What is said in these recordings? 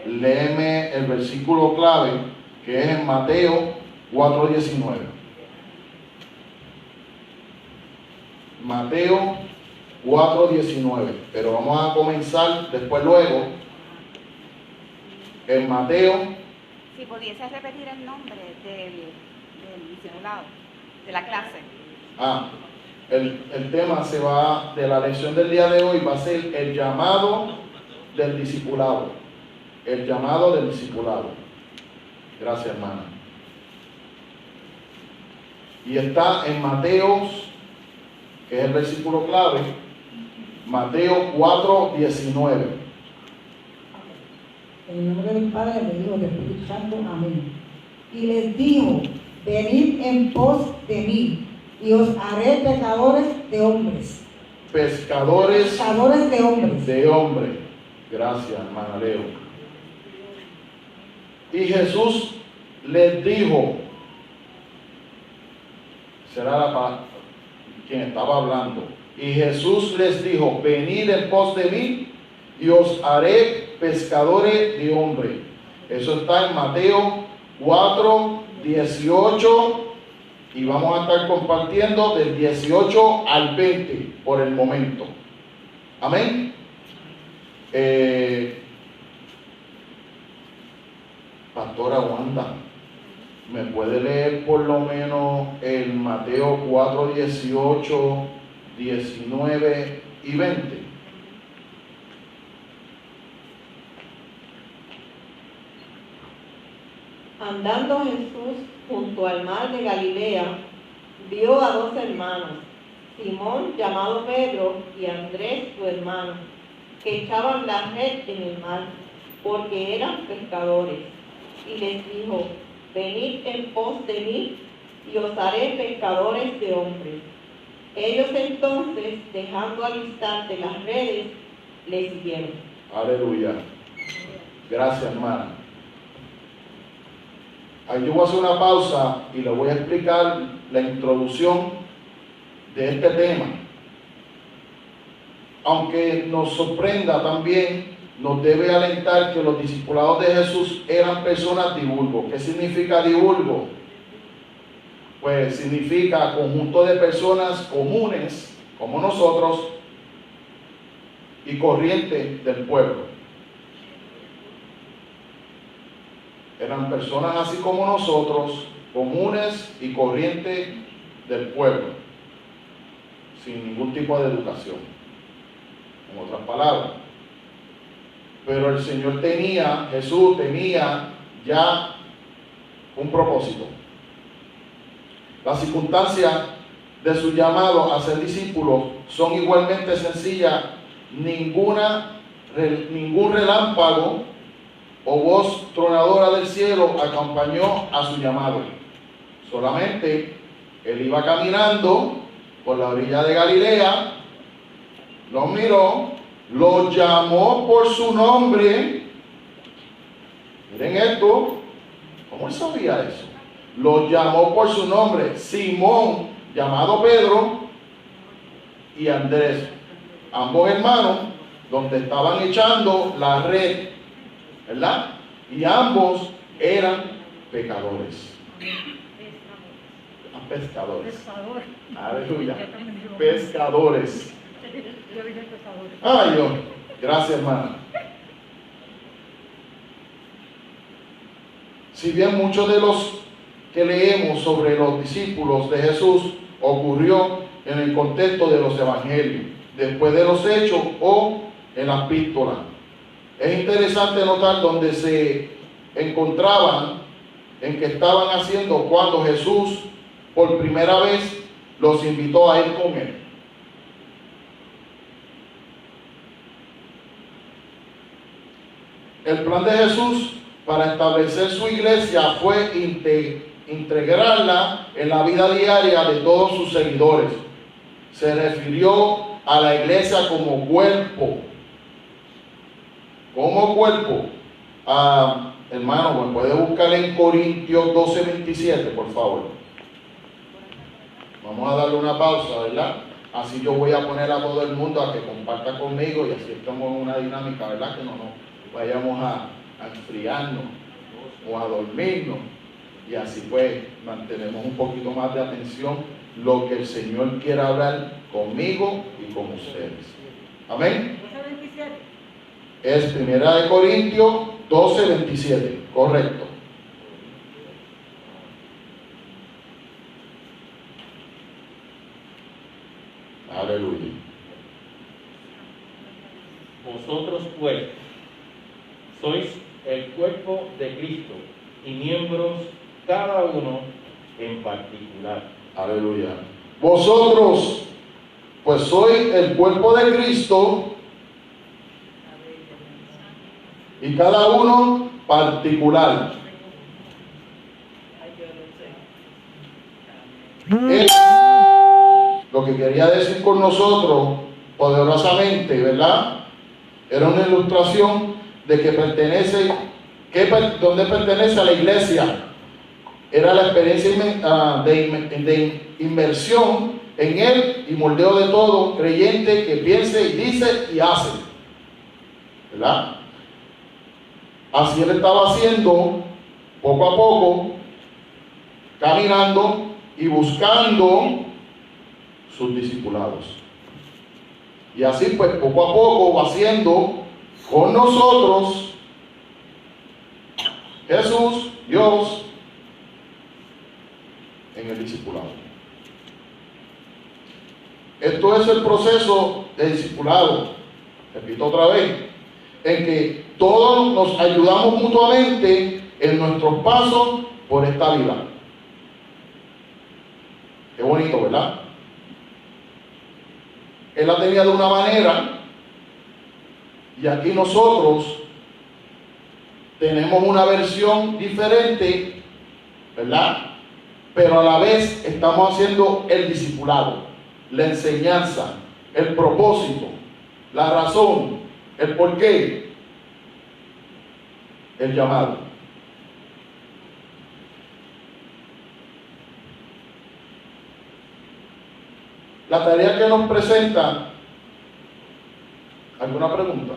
Léeme el versículo clave, que es en Mateo 4:19. Mateo 4:19. Pero vamos a comenzar después luego. En Mateo. Si pudiese repetir el nombre del discipulado, de la clase. El tema de la lección del día de hoy va a ser el llamado del discipulado. El llamado del discipulado. Gracias, hermana. Y está en Mateo, que es el versículo clave, Mateo 4:19. En el nombre del Padre, del Hijo y del Espíritu Santo. Amén. Y les dijo: venid en pos de mí, y os haré pecadores de hombres. Pescadores de hombres. De hombres. Gracias, hermana Leo. Y Jesús les dijo, será quien estaba hablando. Y Jesús les dijo: venid en pos de mí, y os haré pescadores de hombres. Eso está en Mateo 4:18. Y vamos a estar compartiendo del 18 al 20 por el momento. Amén. Pastora Wanda, ¿me puede leer por lo menos el Mateo 4:18, 19 y 20? Andando Jesús junto al mar de Galilea, vio a dos hermanos, Simón llamado Pedro y Andrés su hermano, que echaban la red en el mar, porque eran pescadores. Y les dijo: venid en pos de mí, y os haré pescadores de hombres. Ellos entonces, dejando al instante las redes, le siguieron. Aleluya. Gracias, hermana. Ahí yo voy a hacer una pausa y le voy a explicar la introducción de este tema. Aunque nos sorprenda también, nos debe alentar que los discipulados de Jesús eran personas divulgo. ¿Qué significa divulgo? Pues significa conjunto de personas comunes, como nosotros, y corrientes del pueblo. Eran personas así como nosotros, comunes y corrientes del pueblo, sin ningún tipo de educación, en otras palabras. Pero el Señor Jesús tenía ya un propósito. Las circunstancias de su llamado a ser discípulos son igualmente sencillas. Ningún relámpago o voz tronadora del cielo acompañó a su llamado. Solamente él iba caminando por la orilla de Galilea, los miró, los llamó por su nombre. Miren esto, ¿cómo él sabía eso? Los llamó por su nombre: Simón, llamado Pedro, y Andrés, ambos hermanos, donde estaban echando la red, ¿verdad? Y ambos eran pecadores. Pescadores. Aleluya. Pescadores. Ay, Dios. Gracias, hermana. Si bien muchos de los que leemos sobre los discípulos de Jesús ocurrió en el contexto de los evangelios, después de los hechos o en las epístolas, es interesante notar dónde se encontraban, en que estaban haciendo cuando Jesús por primera vez los invitó a ir con él. El plan de Jesús para establecer su iglesia fue integrarla en la vida diaria de todos sus seguidores. Se refirió a la iglesia como cuerpo. Como cuerpo. Hermano, ¿me puede buscar en Corintios 12:27, por favor? Vamos a darle una pausa, ¿verdad? Así yo voy a poner a todo el mundo a que comparta conmigo y así estamos en una dinámica, ¿verdad? Que no nos vayamos a enfriarnos o a dormirnos. Y así pues mantenemos un poquito más de atención lo que el Señor quiere hablar conmigo y con ustedes. Amén. Es 1 Corintios 12:27, correcto. Aleluya. Vosotros pues sois el cuerpo de Cristo y miembros cada uno en particular. Aleluya. Vosotros pues sois el cuerpo de Cristo y cada uno particular. Lo que quería decir con nosotros poderosamente, ¿verdad? Era una ilustración de que pertenece, ¿dónde pertenece a la iglesia? Era la experiencia de inmersión en Él y moldeo de todo creyente que piense y dice y hace, ¿verdad? Así Él estaba haciendo poco a poco, caminando y buscando sus discipulados. Y así pues poco a poco va haciendo con nosotros Jesús, Dios, en el discipulado. Esto es el proceso de discipulado, repito otra vez, en que todos nos ayudamos mutuamente en nuestros pasos por esta vida. Qué bonito, ¿verdad? Él la tenía de una manera y aquí nosotros tenemos una versión diferente, ¿verdad? Pero a la vez estamos haciendo el discipulado, la enseñanza, el propósito, la razón, el porqué, el llamado. La tarea que nos presenta, ¿alguna pregunta?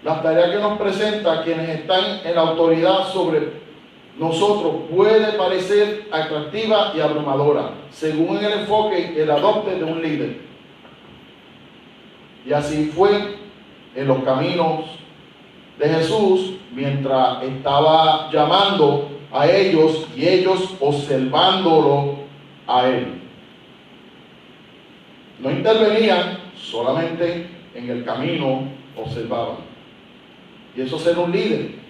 La tarea que nos presenta quienes están en la autoridad sobre nosotros puede parecer atractiva y abrumadora, según el enfoque que el adopte de un líder. Y así fue en los caminos de Jesús mientras estaba llamando a ellos y ellos observándolo a Él. No intervenían, solamente en el camino observaban. Y eso es ser un líder.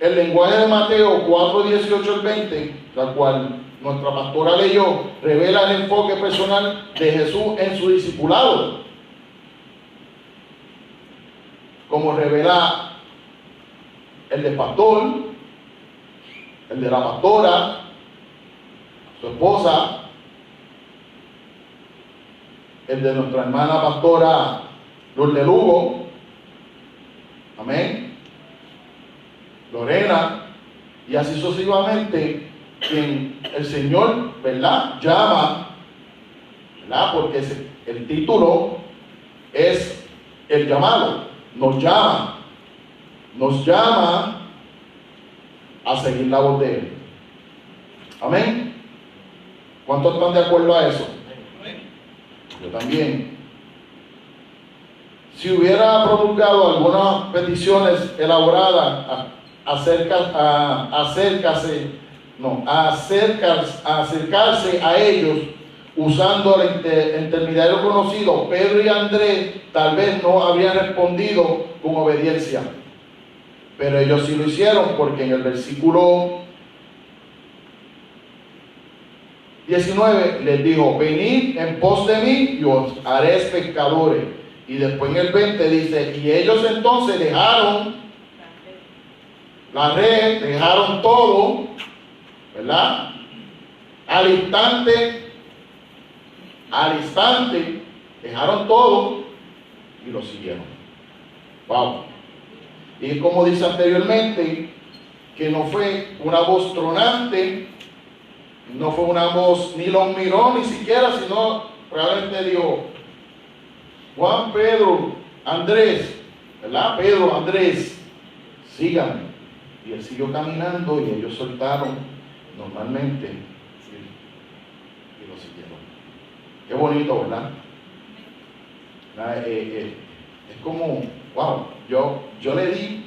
El lenguaje de Mateo 4:18-20, la cual nuestra pastora leyó, revela el enfoque personal de Jesús en su discipulado, como revela el del pastor, el de la pastora, su esposa, el de nuestra hermana pastora Lourdes Lugo, amén, Lorena, y así sucesivamente, quien el Señor, ¿verdad?, llama, ¿verdad?, porque el título es el llamado, nos llama a seguir la voz de Él. Amén. ¿Cuántos están de acuerdo a eso? Yo también. Si hubiera promulgado algunas peticiones elaboradas acercarse a ellos usando el intermediario conocido, Pedro y Andrés tal vez no habrían respondido con obediencia. Pero ellos sí lo hicieron, porque en el versículo 19 les dijo: venid en pos de mí y os haré pescadores. Y después en el 20 dice: y ellos entonces dejaron la red, dejaron todo, ¿verdad? Al instante, dejaron todo y lo siguieron. Wow. Y como dice anteriormente, que no fue una voz tronante, no fue una voz, ni los miró ni siquiera, sino realmente dijo: Juan, Pedro, Andrés, ¿verdad? Pedro, Andrés, síganme. Y él siguió caminando y ellos soltaron normalmente y lo siguieron. Qué bonito, ¿verdad? Es como, wow, yo le di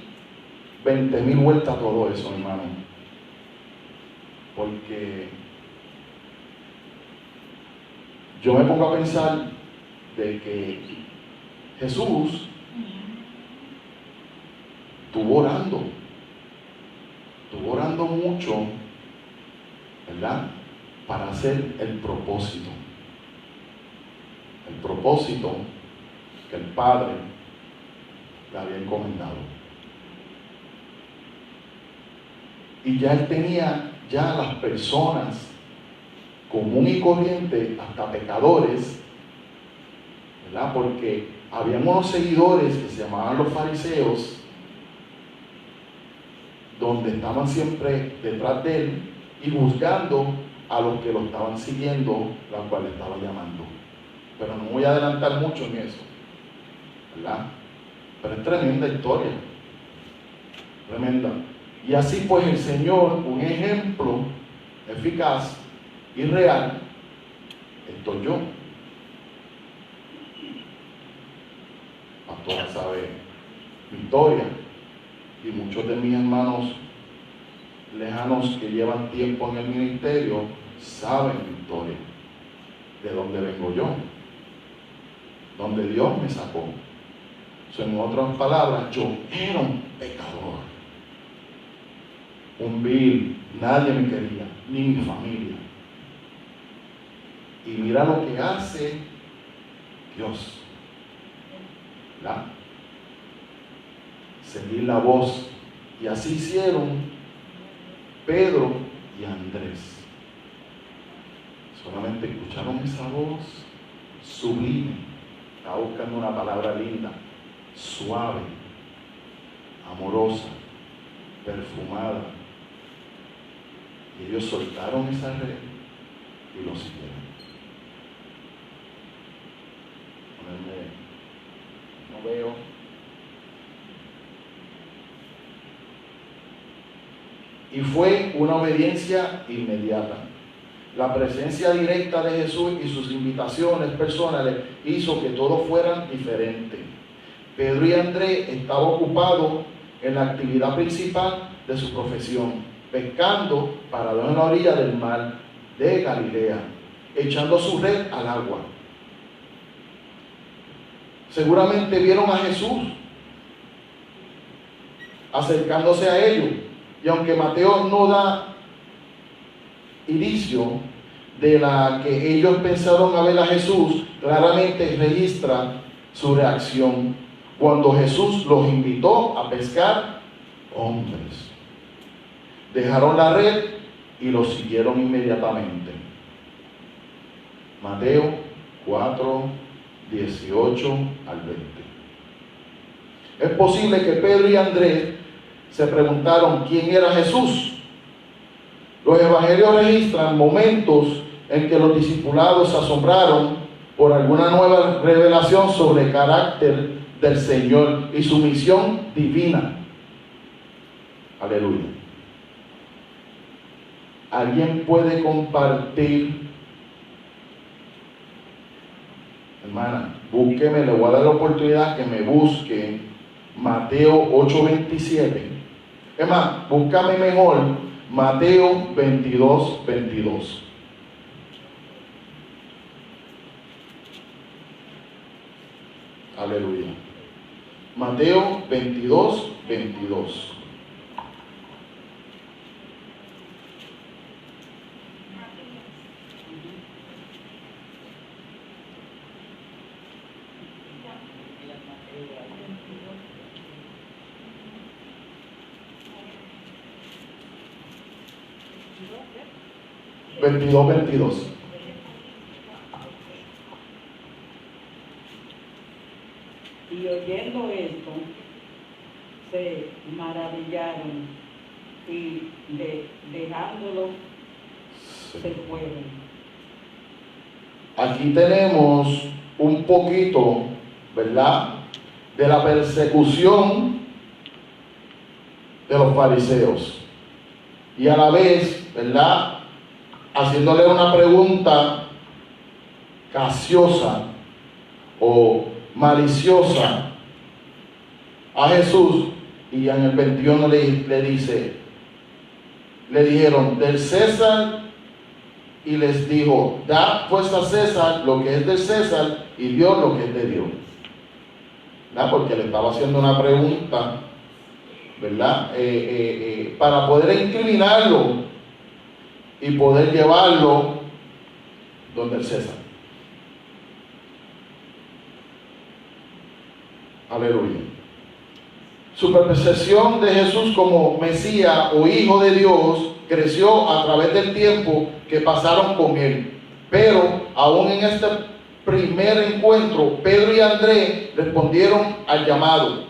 20,000 vueltas a todo eso, hermano. Porque yo me pongo a pensar de que Jesús estuvo orando mucho, ¿verdad? Para hacer el propósito que el Padre le había encomendado. Y ya él tenía ya las personas común y corriente, hasta pecadores, ¿verdad? Porque había unos seguidores que se llamaban los fariseos, donde estaban siempre detrás de él y juzgando a los que lo estaban siguiendo, la cual le estaba llamando. Pero no voy a adelantar mucho en eso, ¿verdad? Pero es tremenda historia, tremenda. Y así pues el Señor, un ejemplo eficaz y real, estoy yo. Pastora sabe mi historia, y muchos de mis hermanos lejanos que llevan tiempo en el ministerio saben mi historia, de dónde vengo yo, donde Dios me sacó. En otras palabras, yo era un pecador, un vil, nadie me quería, ni mi familia. Y mira lo que hace Dios, ¿verdad? Seguir la voz. Y así hicieron Pedro y Andrés. Solamente escucharon esa voz sublime. Estaba buscando una palabra linda, suave, amorosa, perfumada. Y ellos soltaron esa red y lo siguieron. No veo. Y fue una obediencia inmediata. La presencia directa de Jesús y sus invitaciones personales hizo que todos fueran diferentes. Pedro y Andrés estaban ocupados en la actividad principal de su profesión, pescando para dar en la orilla del mar de Galilea, echando su red al agua. Seguramente vieron a Jesús acercándose a ellos. Y aunque Mateo no da indicio de la que ellos pensaron a ver a Jesús, claramente registra su reacción cuando Jesús los invitó a pescar hombres. Dejaron la red y los siguieron inmediatamente. Mateo 4, 18 al 20. Es posible que Pedro y Andrés se preguntaron quién era Jesús. Los evangelios registran momentos en que los discipulados se asombraron por alguna nueva revelación sobre el carácter del Señor y su misión divina. Aleluya. ¿Alguien puede compartir? Hermana, búsqueme, le voy a dar la oportunidad que me busque Mateo 8:27. Es más, búscame mejor Mateo 22:22. Aleluya. Mateo 22:22. Veintidós. Y oyendo esto, se maravillaron y dejándolo, se fueron. Aquí tenemos un poquito, ¿verdad?, de la persecución de los fariseos. Y a la vez, ¿verdad?, haciéndole una pregunta capciosa o maliciosa a Jesús, y en el 21 le dijeron, del César, y les dijo, da pues a César lo que es de César y Dios lo que es de Dios. ¿Verdad? Porque le estaba haciendo una pregunta, ¿verdad? Para poder incriminarlo y poder llevarlo donde el César. Aleluya. Su percepción de Jesús como Mesías o Hijo de Dios creció a través del tiempo que pasaron con él. Pero aún en este primer encuentro, Pedro y Andrés respondieron al llamado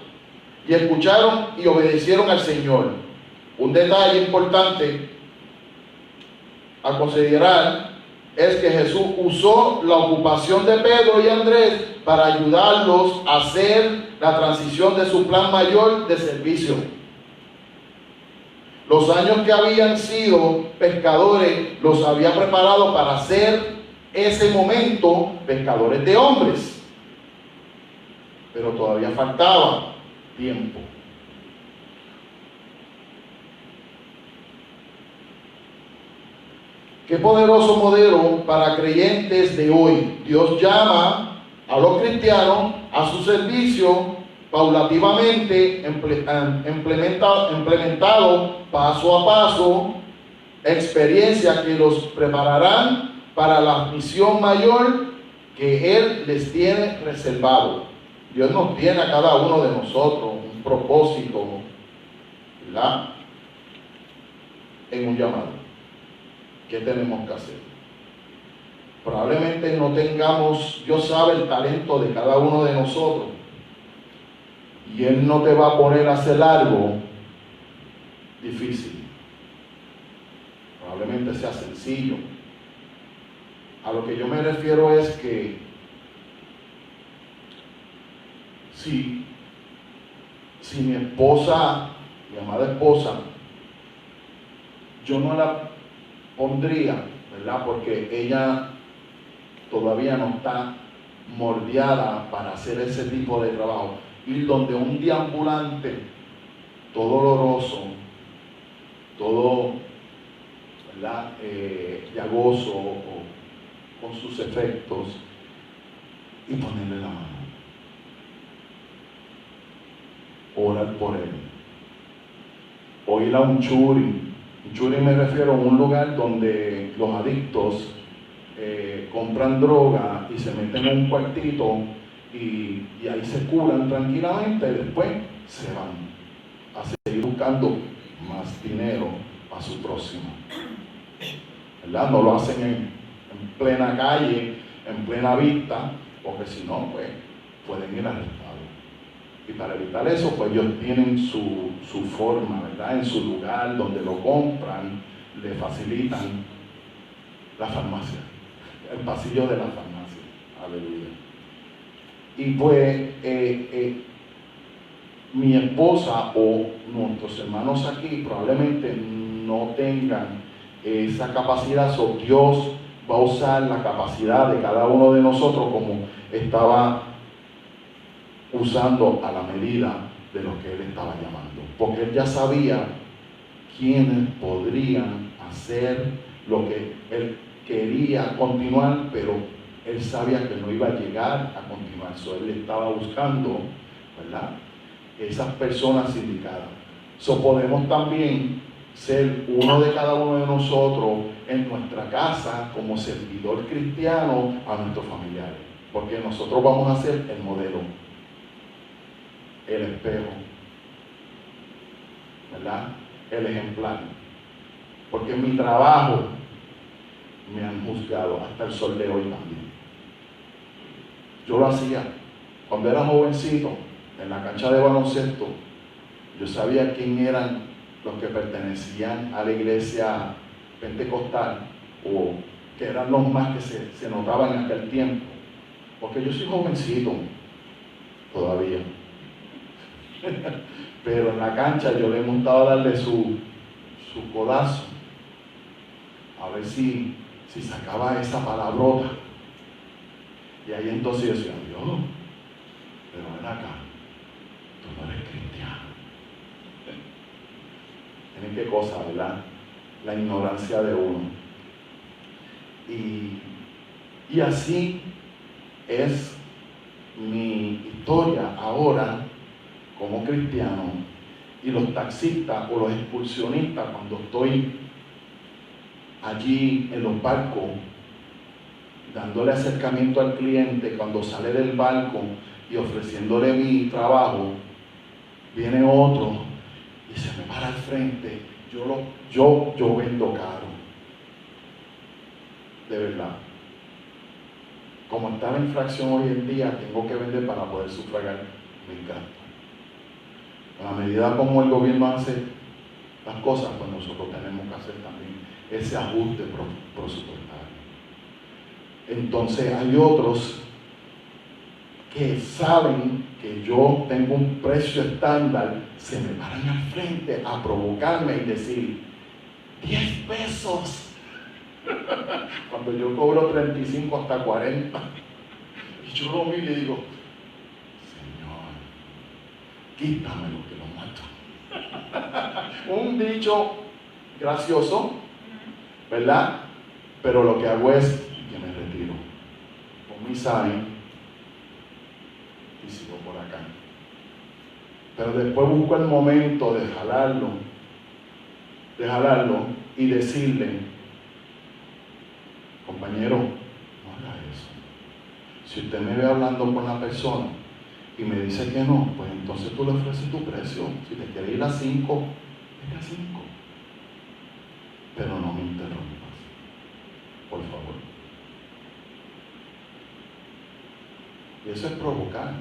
y escucharon y obedecieron al Señor. Un detalle importante a considerar es que Jesús usó la ocupación de Pedro y Andrés para ayudarlos a hacer la transición de su plan mayor de servicio. Los años que habían sido pescadores los había preparado para hacer ese momento pescadores de hombres, pero todavía faltaba tiempo. Qué poderoso modelo para creyentes de hoy. Dios llama a los cristianos a su servicio paulativamente, implementado paso a paso, experiencias que los prepararán para la misión mayor que Él les tiene reservado. Dios nos tiene a cada uno de nosotros un propósito, ¿verdad?, en un llamado. ¿Qué tenemos que hacer? Probablemente no tengamos, Dios sabe el talento de cada uno de nosotros, y Él no te va a poner a hacer algo difícil. Probablemente sea sencillo. A lo que yo me refiero es que si mi esposa, mi amada esposa, yo no la pondría, ¿verdad?, porque ella todavía no está moldeada para hacer ese tipo de trabajo. Ir donde un deambulante, todo oloroso, todo, ¿verdad?, llagoso, o con sus efectos, y ponerle la mano. Orar por él. O ir a un churi. Un churi me refiero a un lugar donde los adictos compran droga y se meten en un cuartito y ahí se curan tranquilamente, y después se van a seguir buscando más dinero para su próximo. ¿Verdad? No lo hacen en plena calle, en plena vista, porque si no, pues pueden ir arrestados. Y para evitar eso, pues ellos tienen su forma, ¿verdad?, en su lugar donde lo compran, le facilitan la farmacia, el pasillo de la farmacia. Aleluya. Y pues mi esposa o nuestros hermanos aquí probablemente no tengan esa capacidad, o Dios va a usar la capacidad de cada uno de nosotros como estaba usando a la medida de lo que Él estaba llamando, porque Él ya sabía quiénes podrían hacer lo que Él quería continuar, pero Él sabía que no iba a llegar a continuar. Él estaba buscando, ¿verdad?, esas personas indicadas. Podemos también ser uno de cada uno de nosotros en nuestra casa como servidor cristiano a nuestros familiares, porque nosotros vamos a ser el modelo, el espejo, ¿verdad?, el ejemplar. Porque en mi trabajo me han juzgado hasta el sol de hoy también. Yo lo hacía cuando era jovencito en la cancha de baloncesto. Yo sabía quién eran los que pertenecían a la iglesia pentecostal, o que eran los más que se notaban en aquel tiempo, porque yo soy jovencito todavía. Pero en la cancha yo le he montado a darle su codazo, a ver si sacaba esa palabrota. Y ahí entonces yo decía, Dios, pero ven acá, tú no eres cristiano. Miren qué cosa, ¿verdad? La ignorancia de uno. Y así es mi historia ahora como cristiano. Y los taxistas o los excursionistas, cuando estoy allí en los barcos dándole acercamiento al cliente, cuando sale del barco y ofreciéndole mi trabajo, viene otro y se me para al frente. Yo vendo caro, de verdad. Como está la inflación hoy en día, tengo que vender para poder sufragar mis gastos. A la medida como el gobierno hace las cosas, pues nosotros tenemos que hacer también ese ajuste presupuestario. Entonces hay otros que saben que yo tengo un precio estándar, se me paran al frente a provocarme y decir 10 pesos cuando yo cobro 35 hasta 40. Y yo lo miro y digo, Señor, quítame lo que lo mato. Un dicho gracioso, ¿verdad? Pero lo que hago es que me retiro con mi sign y sigo por acá. Pero después busco el momento de jalarlo y decirle, compañero, no haga eso. Si usted me ve hablando con la persona y me dice que no, pues entonces tú le ofreces tu precio. Si te quieres ir a 5, vete a 5. Pero no me interrumpas, por favor. Y eso es provocar.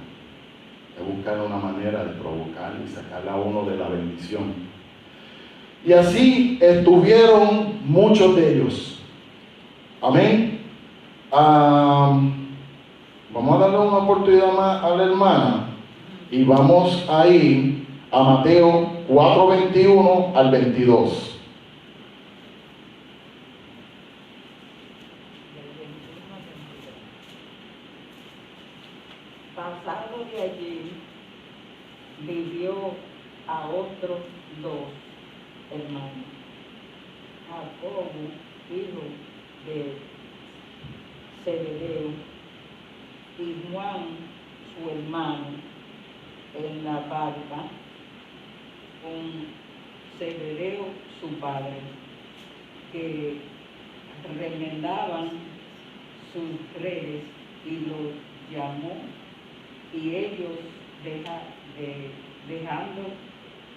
Es buscar una manera de provocar y sacarle a uno de la bendición. Y así estuvieron muchos de ellos. Amén. Vamos a darle una oportunidad más a la hermana y vamos a ir a Mateo 4:21 al 22. Pasado de allí, vivió a otros 2 hermanos, Jacobo, hijo de Zebedeo, y Juan, su hermano, en la barca, con Zebedeo, su padre, que remendaban sus redes, y los llamó. Y ellos, dejando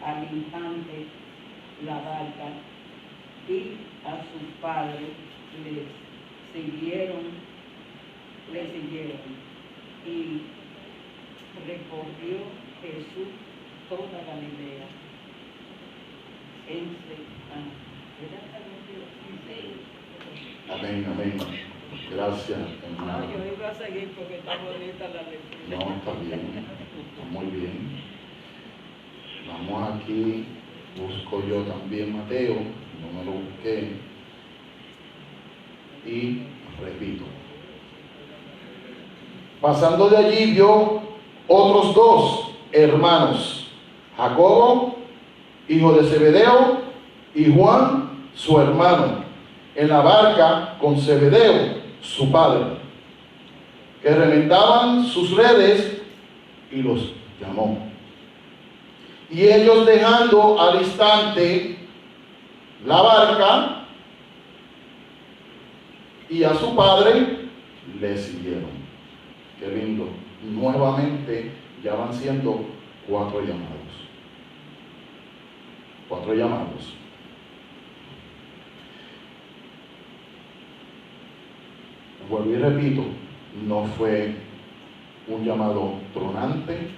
al instante la barca y a sus padres, le siguieron, y recorrió Jesús toda Galilea. Amén, amén. Gracias, No, hermano. yo iba a seguir porque está bonita la lectura. No, está bien, está muy bien. Vamos aquí, busco yo también Mateo, no me lo busqué, y repito. Pasando de allí vio otros 2 hermanos, Jacobo, hijo de Zebedeo, y Juan, su hermano, en la barca con Zebedeo, su padre, que remendaban sus redes, y los llamó. Y ellos, dejando al instante la barca y a su padre, le siguieron. Qué lindo. Nuevamente ya van siendo 4 llamados. 4 llamados. Vuelvo y repito, no fue un llamado tronante,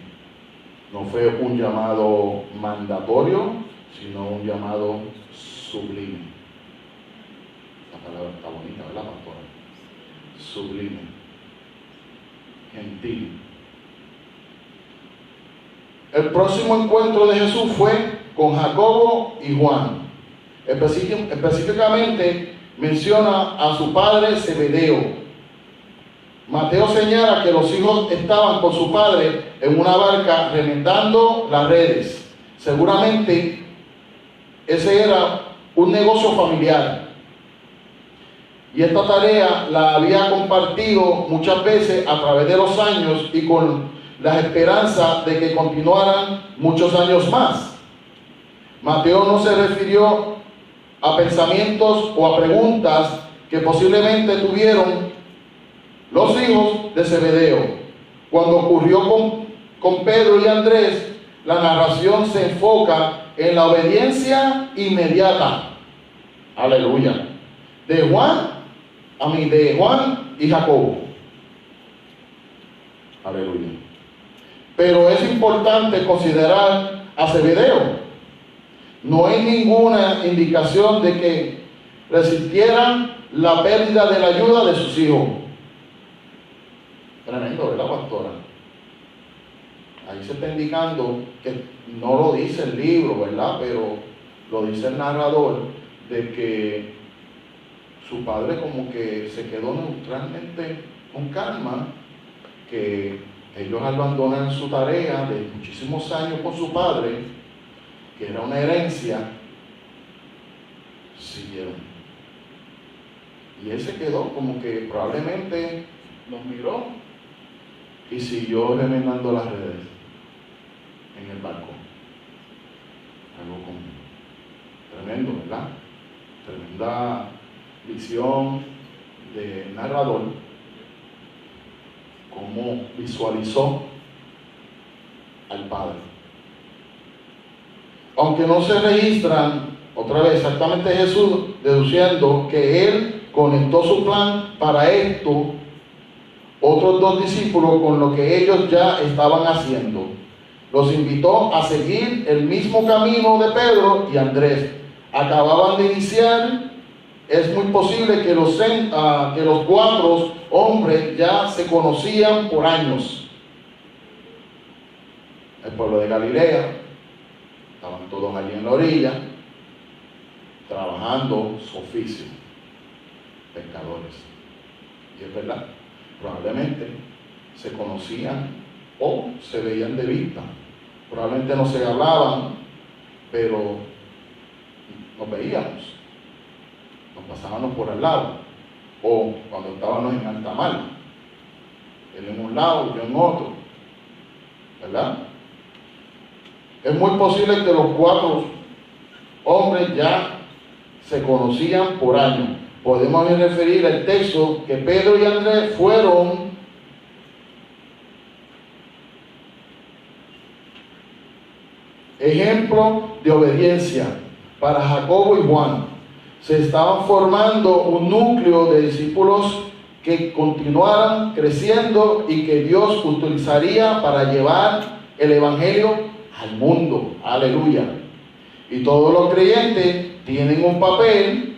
no fue un llamado mandatorio, sino un llamado sublime. La palabra está bonita, ¿verdad, pastora? Sublime, gentil. El próximo encuentro de Jesús fue con Jacobo y Juan. Específicamente menciona a su padre Zebedeo. Mateo señala que los hijos estaban con su padre en una barca remendando las redes. Seguramente ese era un negocio familiar. Y esta tarea la había compartido muchas veces a través de los años y con la esperanza de que continuaran muchos años más. Mateo no se refirió a pensamientos o a preguntas que posiblemente tuvieron los hijos de Zebedeo. Cuando ocurrió con Pedro y Andrés, la narración se enfoca en la obediencia inmediata. Aleluya. De Juan y Jacobo. Aleluya. Pero es importante considerar a Zebedeo. No hay ninguna indicación de que resistieran la pérdida de la ayuda de sus hijos. Tremendo, ¿verdad, pastora? Ahí se está indicando que no lo dice el libro, ¿verdad? Pero lo dice el narrador, de que su padre como que se quedó neutralmente con calma, que ellos abandonan su tarea de muchísimos años con su padre, que era una herencia, siguieron. Y él se quedó como que probablemente los miró y siguió remendando las redes en el barco. Algo como tremendo, ¿verdad? Tremenda visión de narrador, cómo visualizó al Padre. Aunque no se registran, otra vez, exactamente Jesús deduciendo que Él conectó su plan para esto, otros dos discípulos con lo que ellos ya estaban haciendo. Los invitó a seguir el mismo camino de Pedro y Andrés. Acababan de iniciar. Es muy posible que los 4 hombres ya se conocían por años. El pueblo de Galilea, estaban todos allí en la orilla, trabajando su oficio, pescadores. Y es verdad, probablemente se conocían o se veían de vista. Probablemente no se hablaban, pero nos veíamos. Nos pasábamos por al lado, o cuando estábamos en alta mar, él en un lado, yo en otro, ¿verdad? Es muy posible que los 4 hombres ya se conocían por años. Podemos referir al texto que Pedro y Andrés fueron ejemplo de obediencia para Jacobo y Juan. Se estaban formando un núcleo de discípulos que continuaran creciendo y que Dios utilizaría para llevar el Evangelio al mundo. Aleluya. Y todos los creyentes tienen un papel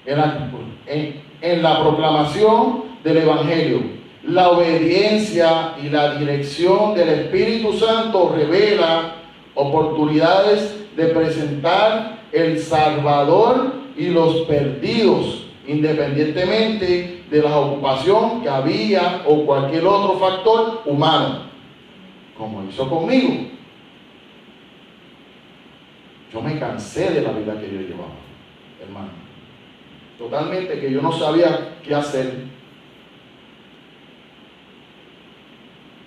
en la proclamación del Evangelio. La obediencia y la dirección del Espíritu Santo revela oportunidades de presentar el Salvador y los perdidos, independientemente de la ocupación que había o cualquier otro factor humano, como hizo conmigo. Yo me cansé de la vida que yo llevaba, hermano. Totalmente, que yo no sabía qué hacer.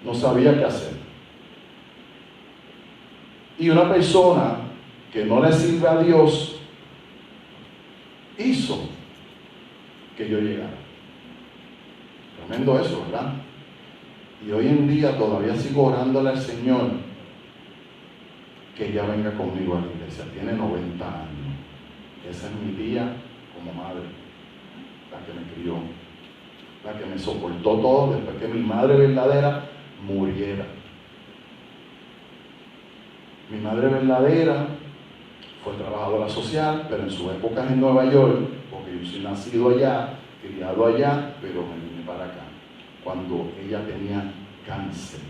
No sabía qué hacer. Y una persona que no le sirve a Dios hizo que yo llegara. Tremendo eso, ¿verdad? Y hoy en día todavía sigo orándole al Señor que ella venga conmigo a la iglesia. Tiene 90 años. Esa es mi tía como madre, la que me crió, la que me soportó todo después que mi madre verdadera muriera. Mi madre verdadera fue trabajadora social, pero en su época en Nueva York, porque yo soy nacido allá, criado allá, pero me vine para acá, cuando ella tenía cáncer.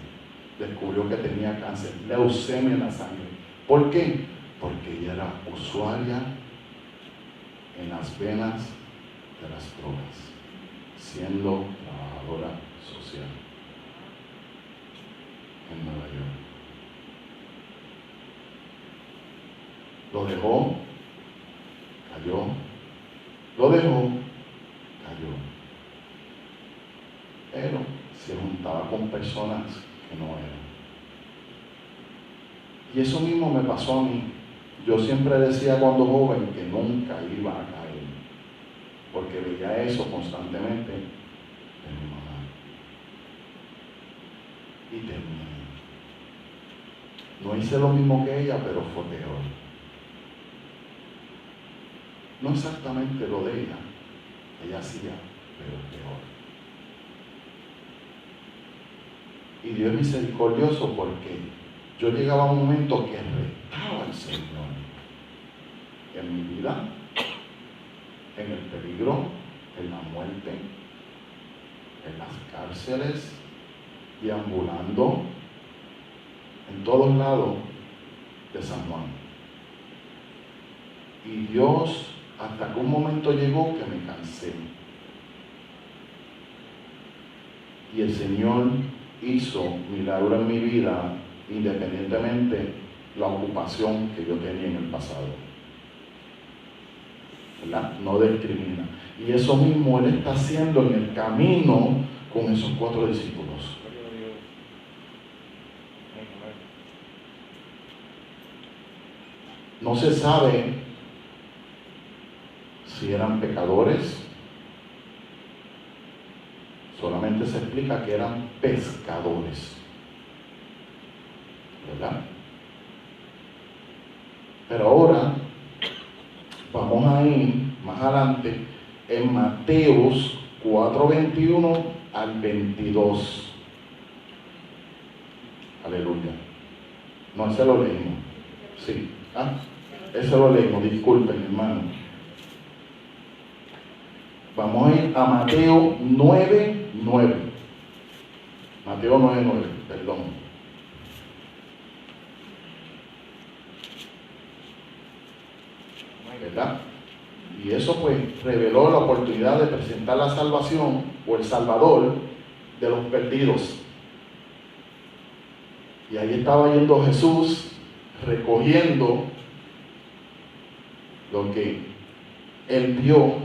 descubrió que tenía cáncer, leucemia en la sangre. ¿Por qué? Porque ella era usuaria en las venas de las drogas, siendo trabajadora social en Nueva York. Lo dejó, cayó, lo dejó, cayó. Pero se juntaba con personas que no eran. Y eso mismo me pasó a mí. Yo siempre decía cuando joven que nunca iba a caer, porque veía eso constantemente de mi mamá. Y terminé. No hice lo mismo que ella, pero fue peor. No exactamente lo de ella hacía, pero peor. Y Dios es misericordioso porque yo llegaba a un momento que retaba al Señor en mi vida, en el peligro, en la muerte, en las cárceles, deambulando en todos lados de San Juan. Y Dios, hasta que un momento llegó que me cansé. Y el Señor hizo milagro en mi vida, independientemente la ocupación que yo tenía en el pasado. ¿Verdad? No discrimina. Y eso mismo Él está haciendo en el camino con esos 4 discípulos. No se sabe si eran pecadores. Solamente se explica que eran pescadores, ¿verdad? Pero ahora vamos a ir más adelante en Mateos 4:21 al 22. Aleluya. No, ese lo leímos. Sí. Ese lo leímos. Disculpen, hermano. Vamos a ir a Mateo 9:9. Mateo 9:9, perdón. ¿Verdad? Y eso pues reveló la oportunidad de presentar la salvación o el Salvador de los perdidos. Y ahí estaba yendo Jesús recogiendo lo que Él vio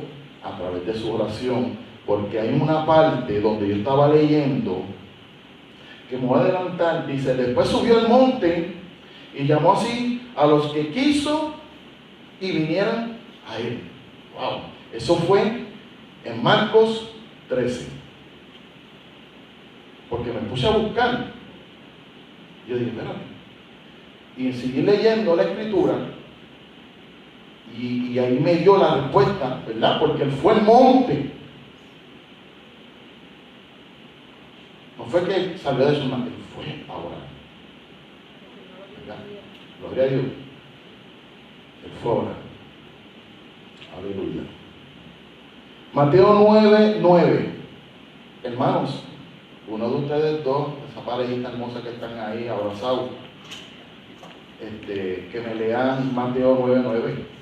a través de su oración, porque hay una parte donde yo estaba leyendo, que me voy a adelantar, dice, después subió al monte y llamó así a los que quiso y vinieran a Él. Wow, eso fue en Marcos 13. Porque me puse a buscar. Yo dije, espérate. Y seguí leyendo la escritura. Y ahí me dio la respuesta, ¿verdad? Porque Él fue al monte. No fue que salió de su mano, Él fue a orar. ¿Verdad? Gloria a Dios. Él fue a orar. Aleluya. Mateo 9:9. Hermanos, uno de ustedes dos, esa parejita hermosa que están ahí abrazados, que me lean Mateo 9:9.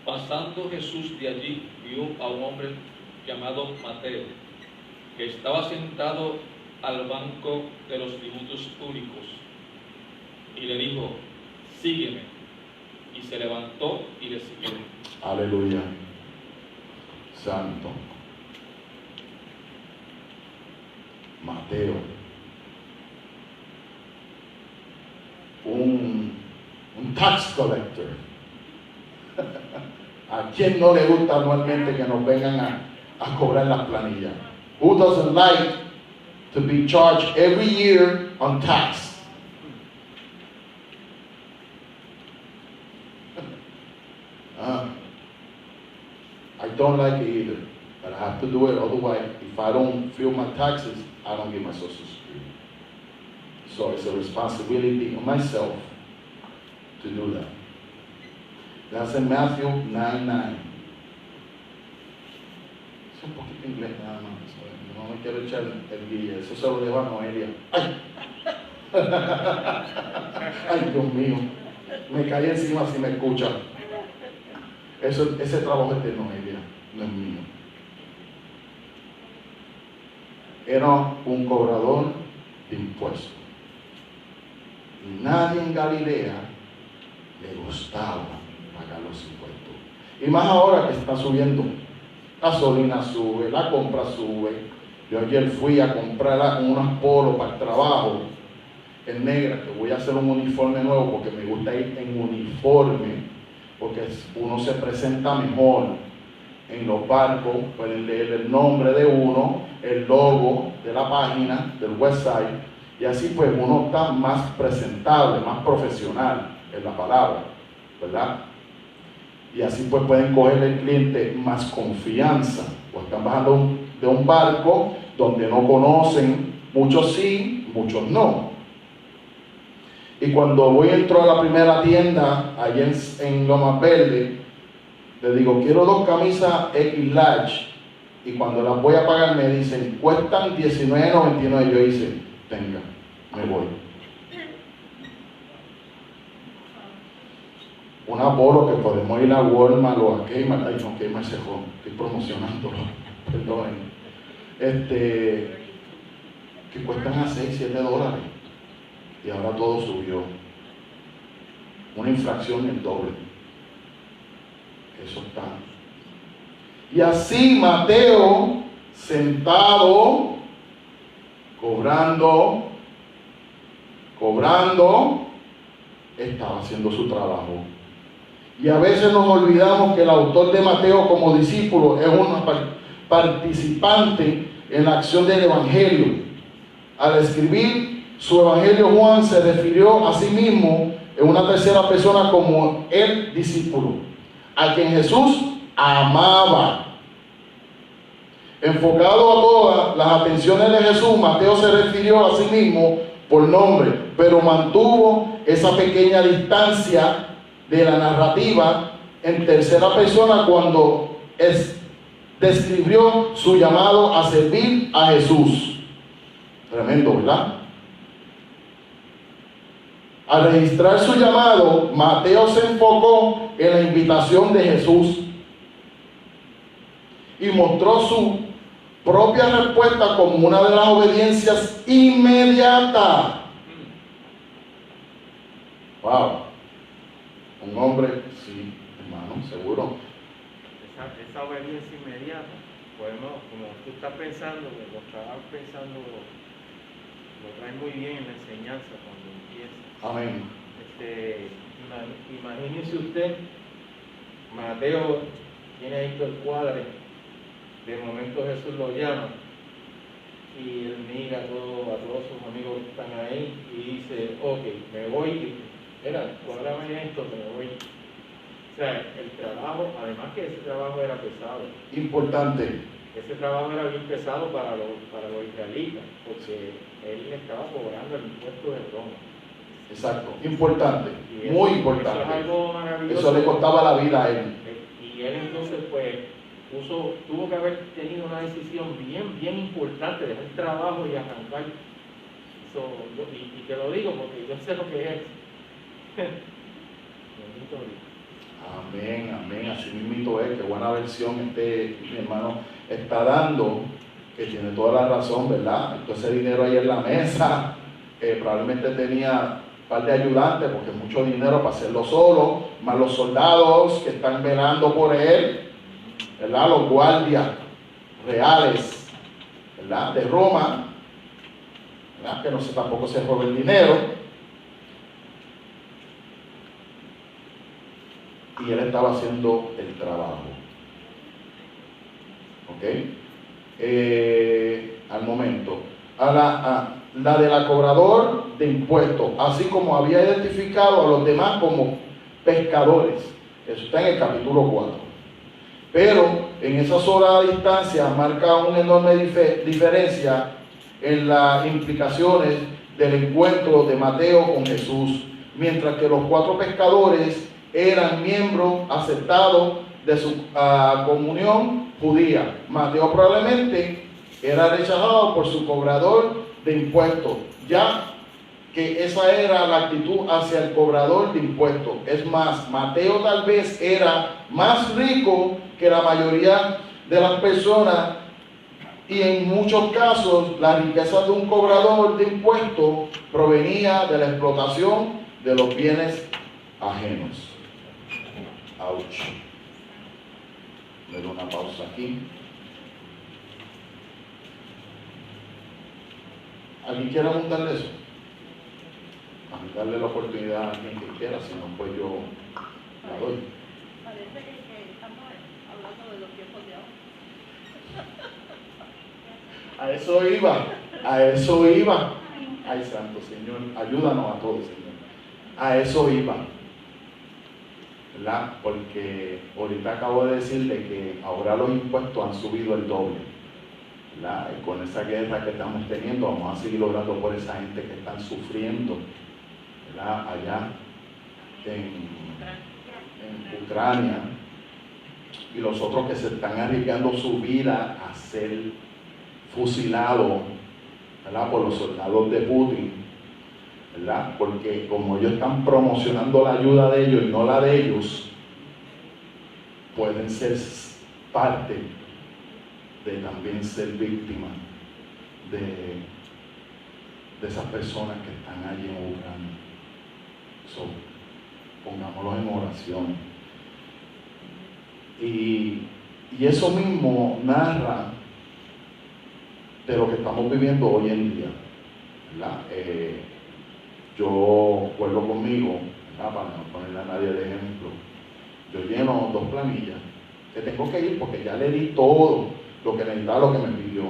Pasando Jesús de allí, vio a un hombre llamado Mateo, que estaba sentado al banco de los tributos públicos, y le dijo, sígueme. Y se levantó y le siguió. Aleluya. Santo. Mateo. Un tax collector. ¿A quién no le gusta anualmente que nos vengan a cobrar las planillas? Who doesn't like to be charged every year on tax? I don't like it either, but I have to do it. Otherwise, if I don't feel my taxes, I don't get my Social Security. So it's a responsibility of myself to do that. That's in Matthew 9:9. Es un poquito inglés nada más. No me quiero echar el guille, eso se lo dejo a Noelia. ¡Ay! ¡Ay, Dios mío! Me caí encima si me escuchan. Ese trabajo es de Noelia, no es mío. Era un cobrador de impuestos. Y nadie en Galilea le gustaba pagar los impuestos. Y más ahora que está subiendo. Gasolina sube, la compra sube. Yo ayer fui a comprar unas polos para el trabajo en negra, que voy a hacer un uniforme nuevo porque me gusta ir en uniforme, porque uno se presenta mejor en los barcos, pueden leer el nombre de uno, el logo de la página, del website, y así pues uno está más presentable, más profesional en la palabra, ¿verdad? Y así pues pueden coger al cliente más confianza, o están bajando de un barco donde no conocen, muchos sí, muchos no. Y cuando entro a la primera tienda, allá en Lomas Verde, le digo, quiero 2 camisas X large, y cuando las voy a pagar me dicen, cuestan $19.99, yo hice, tenga, me voy. Una polo que podemos ir a Walmart o a Kmart, ay no, Kmart se fue, estoy promocionándolo, perdón. Que cuestan a $6, $7, y ahora todo subió. Una inflación el doble. Eso está. Y así Mateo, sentado, cobrando, estaba haciendo su trabajo. Y a veces nos olvidamos que el autor de Mateo como discípulo es un participante en la acción del Evangelio. Al escribir su Evangelio, Juan se refirió a sí mismo en una tercera persona como el discípulo, a quien Jesús amaba. Enfocado a todas las atenciones de Jesús, Mateo se refirió a sí mismo por nombre, pero mantuvo esa pequeña distancia de la narrativa en tercera persona cuando describió su llamado a servir a Jesús. Tremendo, ¿verdad? Al registrar su llamado, Mateo se enfocó en la invitación de Jesús y mostró su propia respuesta como una de las obediencias inmediatas. Wow. Un hombre, sí, hermano, seguro. Esa obediencia inmediata, podemos, como tú estás pensando, lo estabas pensando, lo traes muy bien en la enseñanza cuando empieza. Amén. Imagínese usted, Mateo tiene ahí todo el cuadre, de momento Jesús lo llama y él mira a todos sus amigos que están ahí y dice, ok, me voy, cuádrame esto, me voy. O sea, el trabajo, además que ese trabajo era pesado. Importante. Ese trabajo era bien pesado para los israelitas, porque él estaba cobrando el impuesto de Roma. Exacto, importante, Eso, muy importante. Eso es algo maravilloso. Eso le costaba la vida a él. Y él entonces pues tuvo que haber tenido una decisión bien importante, dejar el trabajo y arrancar. Y te lo digo porque yo sé lo que es. Amén, amén, así mismo es, qué buena versión mi hermano está dando, que tiene toda la razón, ¿verdad? Entonces ese dinero ahí en la mesa, probablemente tenía un par de ayudantes, porque mucho dinero para hacerlo solo, más los soldados que están velando por él, ¿verdad? Los guardias reales, ¿verdad? De Roma, ¿verdad? Que no sé, tampoco se roba el dinero. Y él estaba haciendo el trabajo. ¿Ok? Al momento. La del cobrador de impuestos, así como había identificado a los demás como pescadores. Eso está en el capítulo 4. Pero en esa sola distancia marca una enorme diferencia en las implicaciones del encuentro de Mateo con Jesús. Mientras que los 4 pescadores eran miembros aceptados de su comunión judía. Mateo probablemente era rechazado por su cobrador de impuestos, ya que esa era la actitud hacia el cobrador de impuestos. Es más, Mateo tal vez era más rico que la mayoría de las personas, y en muchos casos la riqueza de un cobrador de impuestos provenía de la explotación de los bienes ajenos. Ouch. Le doy una pausa aquí. ¿Alguien quiere apuntarle eso? A mí darle la oportunidad a alguien que quiera, si no, pues yo la doy. Parece que estamos hablando de los tiempos de ahora. A eso iba, a eso iba. Ay, santo Señor, ayúdanos a todos, Señor. A eso iba, ¿verdad? Porque ahorita acabo de decirle que ahora los impuestos han subido el doble, ¿verdad? Y con esa guerra que estamos teniendo, vamos a seguir orando por esa gente que están sufriendo, ¿verdad? Allá en Ucrania, y los otros que se están arriesgando su vida a ser fusilados, ¿verdad? Por los soldados de Putin, ¿verdad? Porque como ellos están promocionando la ayuda de ellos y no la de ellos, pueden ser parte de también ser víctimas de esas personas que están allí en Ucrania. So, pongámoslos en oración. Y eso mismo narra de lo que estamos viviendo hoy en día, ¿verdad? Yo vuelvo conmigo, ¿verdad? Para no ponerle a nadie de ejemplo. Yo lleno 2 planillas, que tengo que ir porque ya le di todo lo que necesitaba, lo que me pidió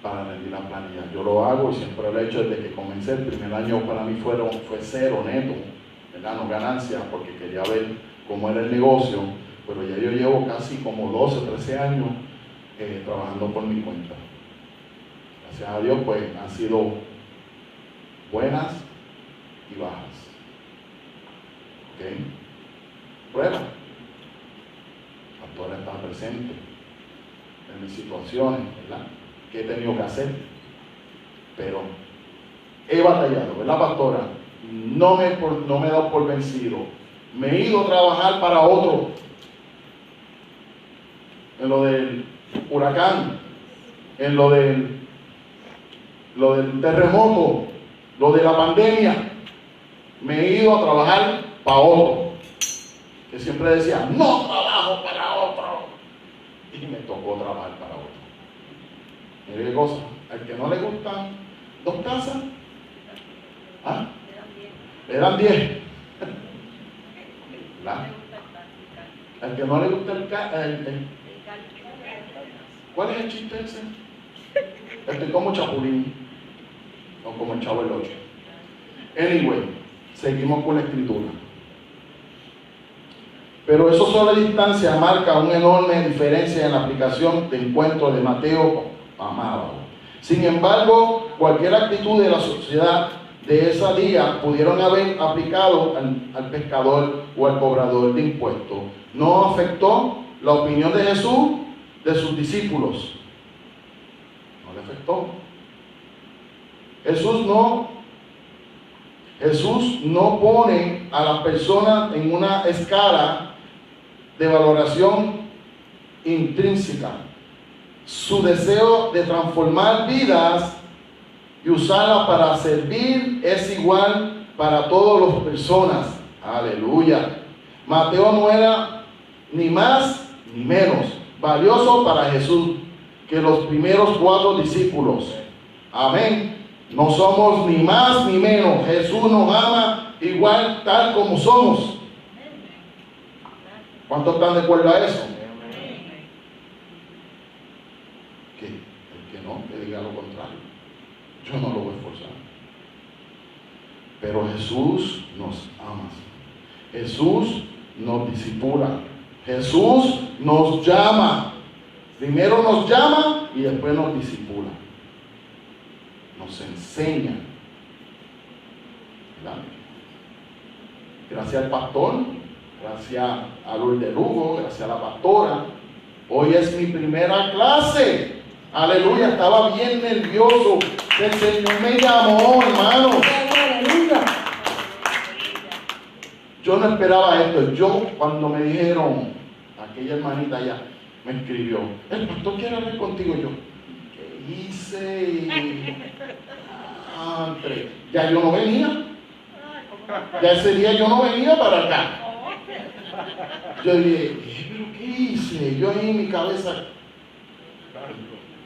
para rendir la planilla. Yo lo hago y siempre lo he hecho desde que comencé. El primer año para mí fue 0 neto, ¿verdad? No ganancias, porque quería ver cómo era el negocio, pero ya yo llevo casi como 12, 13 años trabajando por mi cuenta. Gracias a Dios, pues han sido buenas y bajas. ¿Ok? Prueba. La pastora está presente en mis situaciones, ¿verdad? Que he tenido que hacer, pero he batallado, ¿verdad, pastora? No me he dado por vencido. Me he ido a trabajar para otro. En lo del huracán, en lo del terremoto, lo de la pandemia, me he ido a trabajar para otro, que siempre decía, no trabajo para otro, y me tocó trabajar para otro. Mire qué cosa, al que no le gustan 2 casas, ¿ah? Le dan 10. ¿Verdad? Al que no le gusta ¿cuál es el chiste ese? Estoy como Chapulín, o como el Chavo el 8. Anyway, seguimos con la escritura. Pero eso solo a distancia marca una enorme diferencia en la aplicación de encuentro de Mateo amado. Sin embargo, cualquier actitud de la sociedad de ese día pudieron haber aplicado al pescador o al cobrador de impuestos. No afectó la opinión de Jesús de sus discípulos. No le afectó. Jesús no pone a las personas en una escala de valoración intrínseca. Su deseo de transformar vidas y usarlas para servir es igual para todas las personas. Aleluya. Mateo no era ni más ni menos valioso para Jesús que los primeros 4 discípulos. Amén. No somos ni más ni menos. Jesús nos ama igual tal como somos. ¿Cuántos están de acuerdo a eso? Que el que no, que diga lo contrario. Yo no lo voy a forzar. Pero Jesús nos ama. Jesús nos discipula. Jesús nos llama. Primero nos llama y después nos discipula. Nos enseña. ¿Verdad? Gracias al pastor, gracias a Lourdes Lugo, gracias a la pastora. Hoy es mi primera clase. Aleluya, estaba bien nervioso. El Señor me llamó, hermano. Aleluya. Yo no esperaba esto. Yo, cuando me dijeron, aquella hermanita ya me escribió, el pastor quiere hablar contigo. Yo, ¿qué hice? Andre, ya yo no venía. Ya ese día yo no venía para acá. Yo dije, ¿pero qué hice? Yo ahí en mi cabeza.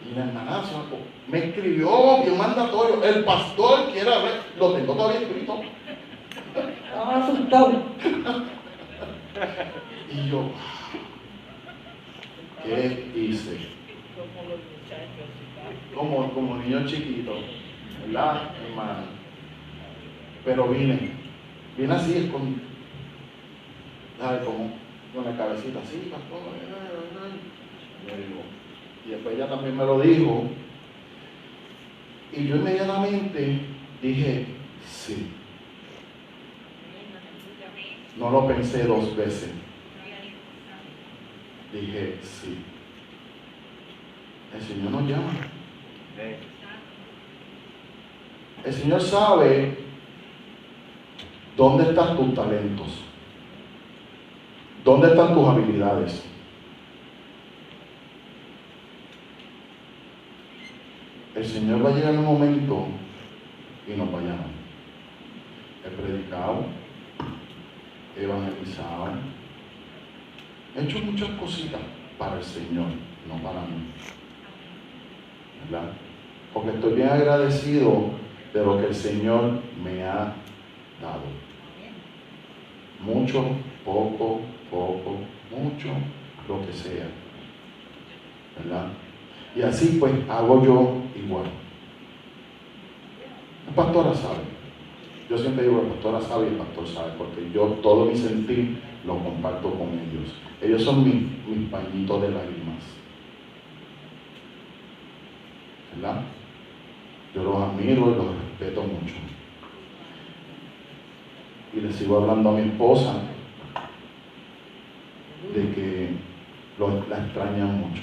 Y la hermana me escribió bien mandatorio. El pastor quiere hablar. Lo tengo todavía escrito. Estaba asustado. Y yo, ¿qué hice? Como niño chiquito, ¿verdad, hermano? Pero vine así escondido, ¿sabes? Como con la cabecita así, pastor. Le digo, y después ella también me lo dijo, y yo inmediatamente dije, sí. No lo pensé 2 veces. Dije, sí. El Señor nos llama. El Señor sabe dónde están tus talentos, dónde están tus habilidades. El Señor va a llegar en un momento y nos va a llamar. He predicado, he evangelizado, he hecho muchas cositas para el Señor, no para mí, ¿verdad? Porque estoy bien agradecido de lo que el Señor me ha dado. Mucho, poco, mucho, lo que sea, ¿verdad? Y así pues hago yo igual. La pastora sabe. Yo siempre digo, la pastora sabe y el pastor sabe, porque yo todo mi sentir lo comparto con ellos. Ellos son mis pañitos de lágrimas, ¿verdad? Yo los admiro y los respeto mucho. Y le sigo hablando a mi esposa de que la extraña mucho,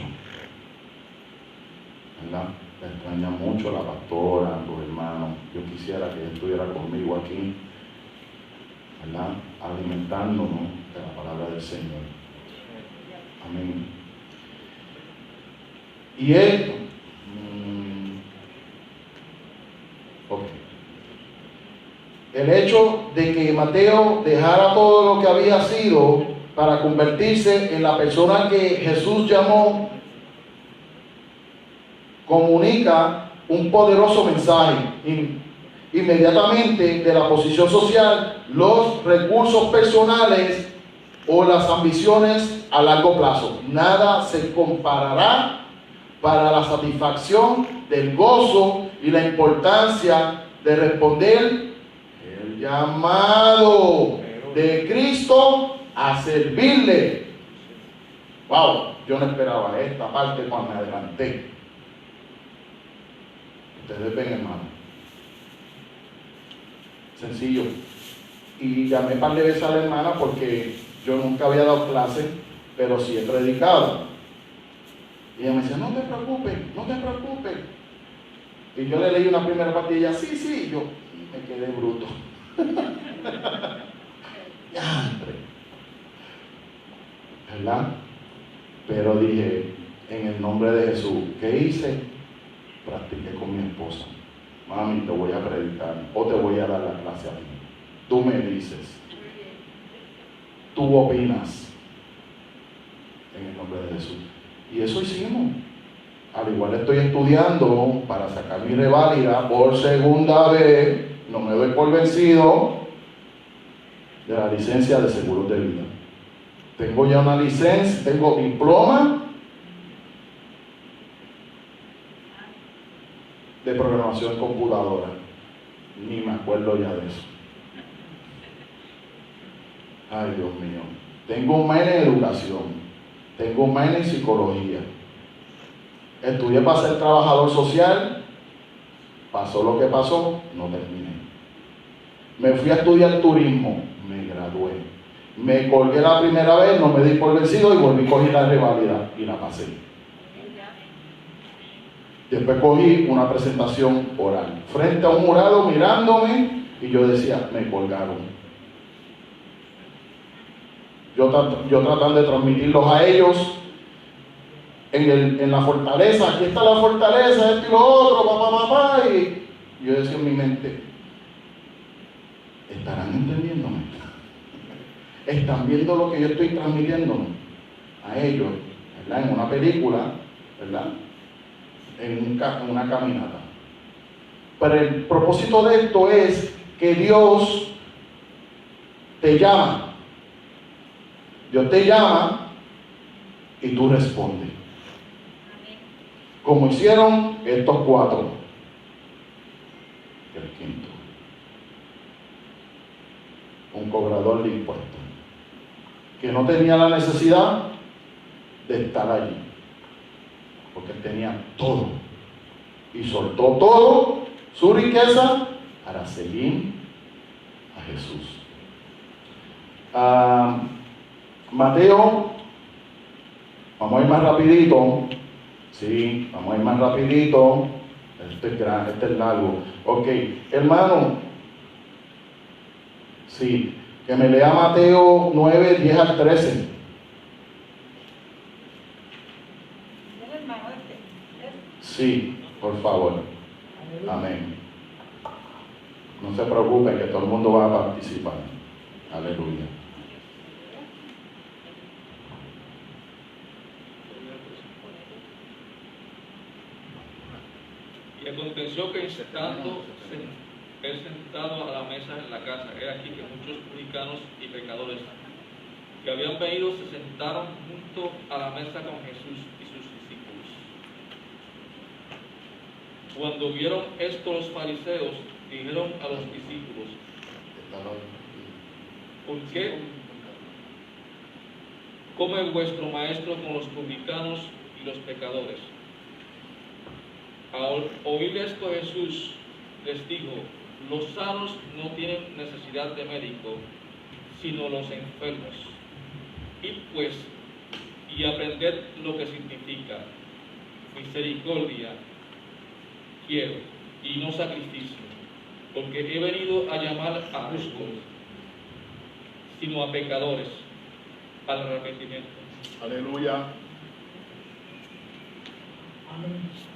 ¿verdad? La extraña mucho la pastora, los hermanos. Yo quisiera que ella estuviera conmigo aquí, ¿verdad? Alimentándonos de la palabra del Señor. Amén. Y esto, el hecho de que Mateo dejara todo lo que había sido para convertirse en la persona que Jesús llamó, comunica un poderoso mensaje. Inmediatamente de la posición social, los recursos personales o las ambiciones a largo plazo. Nada se comparará para la satisfacción del gozo y la importancia de responder el llamado de Cristo a servirle. Wow, yo no esperaba esta parte cuando me adelanté. Ustedes ven, hermano. Sencillo. Y llamé un par de veces a la hermana porque yo nunca había dado clase, pero sí he predicado. Y ella me decía, no te preocupes, no te preocupes. Y yo le leí una primera parte y ella, sí, y yo me quedé bruto. ¿Verdad? Pero dije, en el nombre de Jesús, ¿qué hice? Practiqué con mi esposa. Mami, te voy a predicar o te voy a dar la clase a ti. Tú me dices. Tú opinas. En el nombre de Jesús. Y eso hicimos. Al igual estoy estudiando para sacar mi reválida por segunda vez. No me doy por vencido de la licencia de seguros de vida. Tengo ya una licencia, tengo diploma de programación computadora. Ni me acuerdo ya de eso. Ay, Dios mío. Tengo un minor en educación. Tengo un minor en psicología. Estudié para ser trabajador social. Pasó lo que pasó, no terminé. Me fui a estudiar turismo. Me gradué. Me colgué la primera vez, no me di por vencido y volví a coger la rivalidad y la pasé. Después cogí una presentación oral frente a un jurado mirándome y yo decía, me colgaron. Yo tratando de transmitirlos a ellos en la fortaleza. Aquí está la fortaleza, esto y lo otro, papá. Y yo decía en mi mente, ¿estarán entendiéndome? ¿Están viendo lo que yo estoy transmitiendo a ellos, ¿verdad? En una película, ¿verdad? En una caminata. Pero el propósito de esto es que Dios te llama. Dios te llama y tú respondes. Como hicieron estos 4. El quinto. Un cobrador de impuestos. Que no tenía la necesidad de estar allí. Porque él tenía todo. Y soltó todo, su riqueza, para seguir a Jesús. Mateo, vamos a ir más rapidito. Sí, vamos a ir más rapidito. Este es grande, este es largo. Ok, hermano. Sí, que me lea Mateo 9, 10 al 13. Sí, por favor. Amén. No se preocupe que todo el mundo va a participar. Aleluya. Y aconteció que estando él sentado a la mesa en la casa, he aquí que muchos publicanos y pecadores que habían venido se sentaron junto a la mesa con Jesús y sus discípulos. Cuando vieron esto los fariseos, dijeron a los discípulos, ¿por qué come vuestro maestro con los publicanos y los pecadores? Al oír esto Jesús les dijo, los sanos no tienen necesidad de médico, sino los enfermos. Y aprended lo que significa misericordia quiero, y no sacrificio, porque he venido a llamar a justos, sino a pecadores, al arrepentimiento. Aleluya. Amén.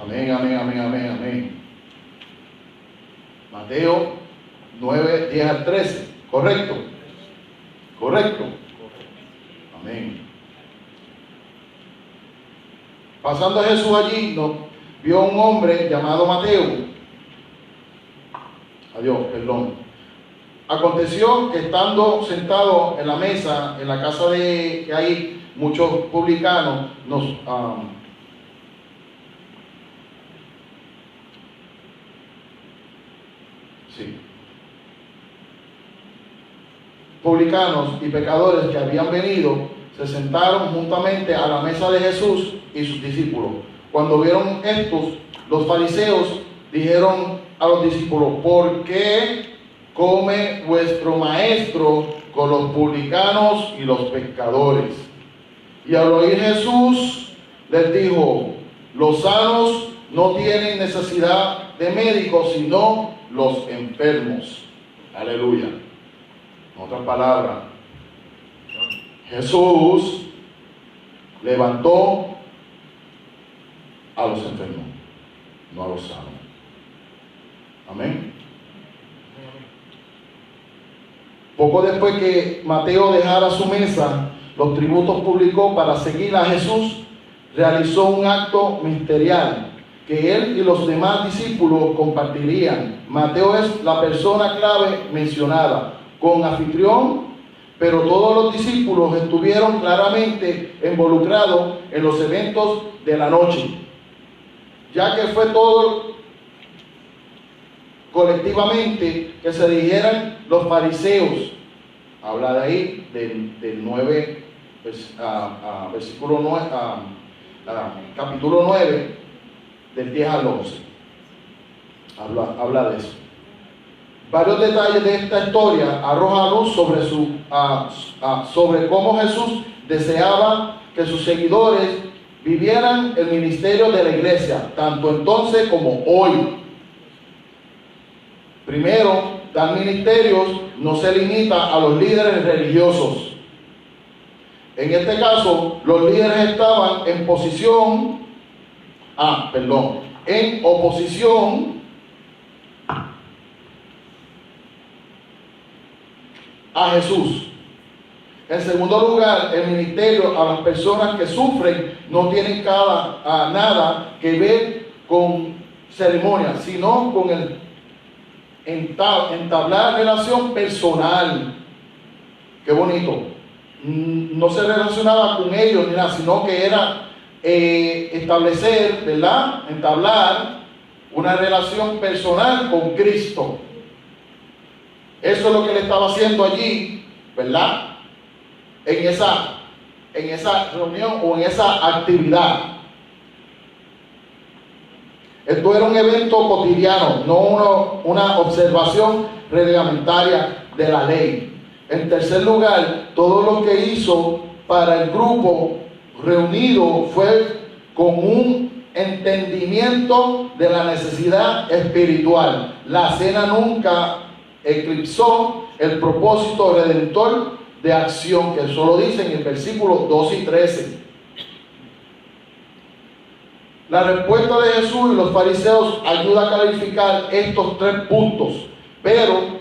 Amén, amén, amén, amén, amén. Mateo 9, 10 al 13. ¿Correcto? ¿Correcto? Amén. Pasando a Jesús allí, vio a un hombre llamado Mateo. Adiós, perdón. Aconteció que estando sentado en la mesa, en la casa de que hay muchos publicanos, publicanos y pecadores que habían venido, se sentaron juntamente a la mesa de Jesús y sus discípulos. Cuando vieron estos, los fariseos dijeron a los discípulos, ¿por qué come vuestro maestro con los publicanos y los pecadores? Y al oír Jesús les dijo, los sanos no tienen necesidad de médicos, sino los enfermos. Aleluya. En otras palabras, Jesús levantó a los enfermos, no a los sanos. Amén. Poco después que Mateo dejara su mesa, los tributos publicó para seguir a Jesús, realizó un acto ministerial que él y los demás discípulos compartirían. Mateo es la persona clave mencionada, con anfitrión, pero todos los discípulos estuvieron claramente involucrados en los eventos de la noche, ya que fue todo colectivamente que se dijeran los fariseos. Habla de ahí del 9, versículo 9, capítulo 9, del 10 al 11. Habla de eso. Varios detalles de esta historia arrojan luz sobre cómo Jesús deseaba que sus seguidores vivieran el ministerio de la iglesia, tanto entonces como hoy. Primero, tal ministerio no se limita a los líderes religiosos. En este caso, los líderes estaban en oposición a Jesús. En segundo lugar, el ministerio a las personas que sufren no tienen nada que ver con ceremonia, sino con el entablar relación personal. Qué bonito. No se relacionaba con ellos ni nada, sino que era establecer, ¿verdad? Entablar una relación personal con Cristo. Eso es lo que él estaba haciendo allí, ¿verdad? En esa reunión o en esa actividad. Esto era un evento cotidiano, no una observación reglamentaria de la ley. En tercer lugar, todo lo que hizo para el grupo reunido fue con un entendimiento de la necesidad espiritual. La cena nunca eclipsó el propósito redentor de acción, que eso lo dice en el versículo 12 y 13. La respuesta de Jesús y los fariseos ayuda a clarificar estos tres puntos, pero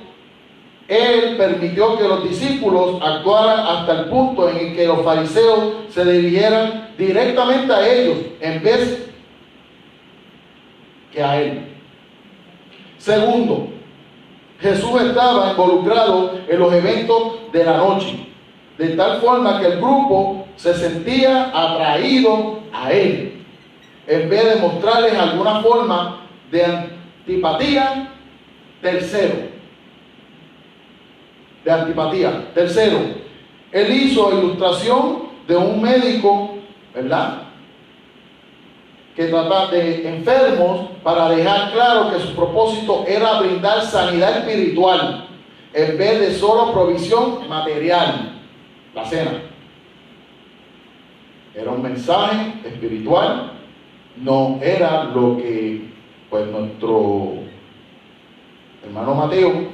él permitió que los discípulos actuaran hasta el punto en el que los fariseos se dirigieran directamente a ellos en vez que a él. Segundo, Jesús estaba involucrado en los eventos de la noche, de tal forma que el grupo se sentía atraído a él, en vez de mostrarles alguna forma de antipatía. Tercero, él hizo ilustración de un médico, ¿verdad?, que trata de enfermos, para dejar claro que su propósito era brindar sanidad espiritual en vez de solo provisión material. La cena era un mensaje espiritual, no era lo que pues nuestro hermano Mateo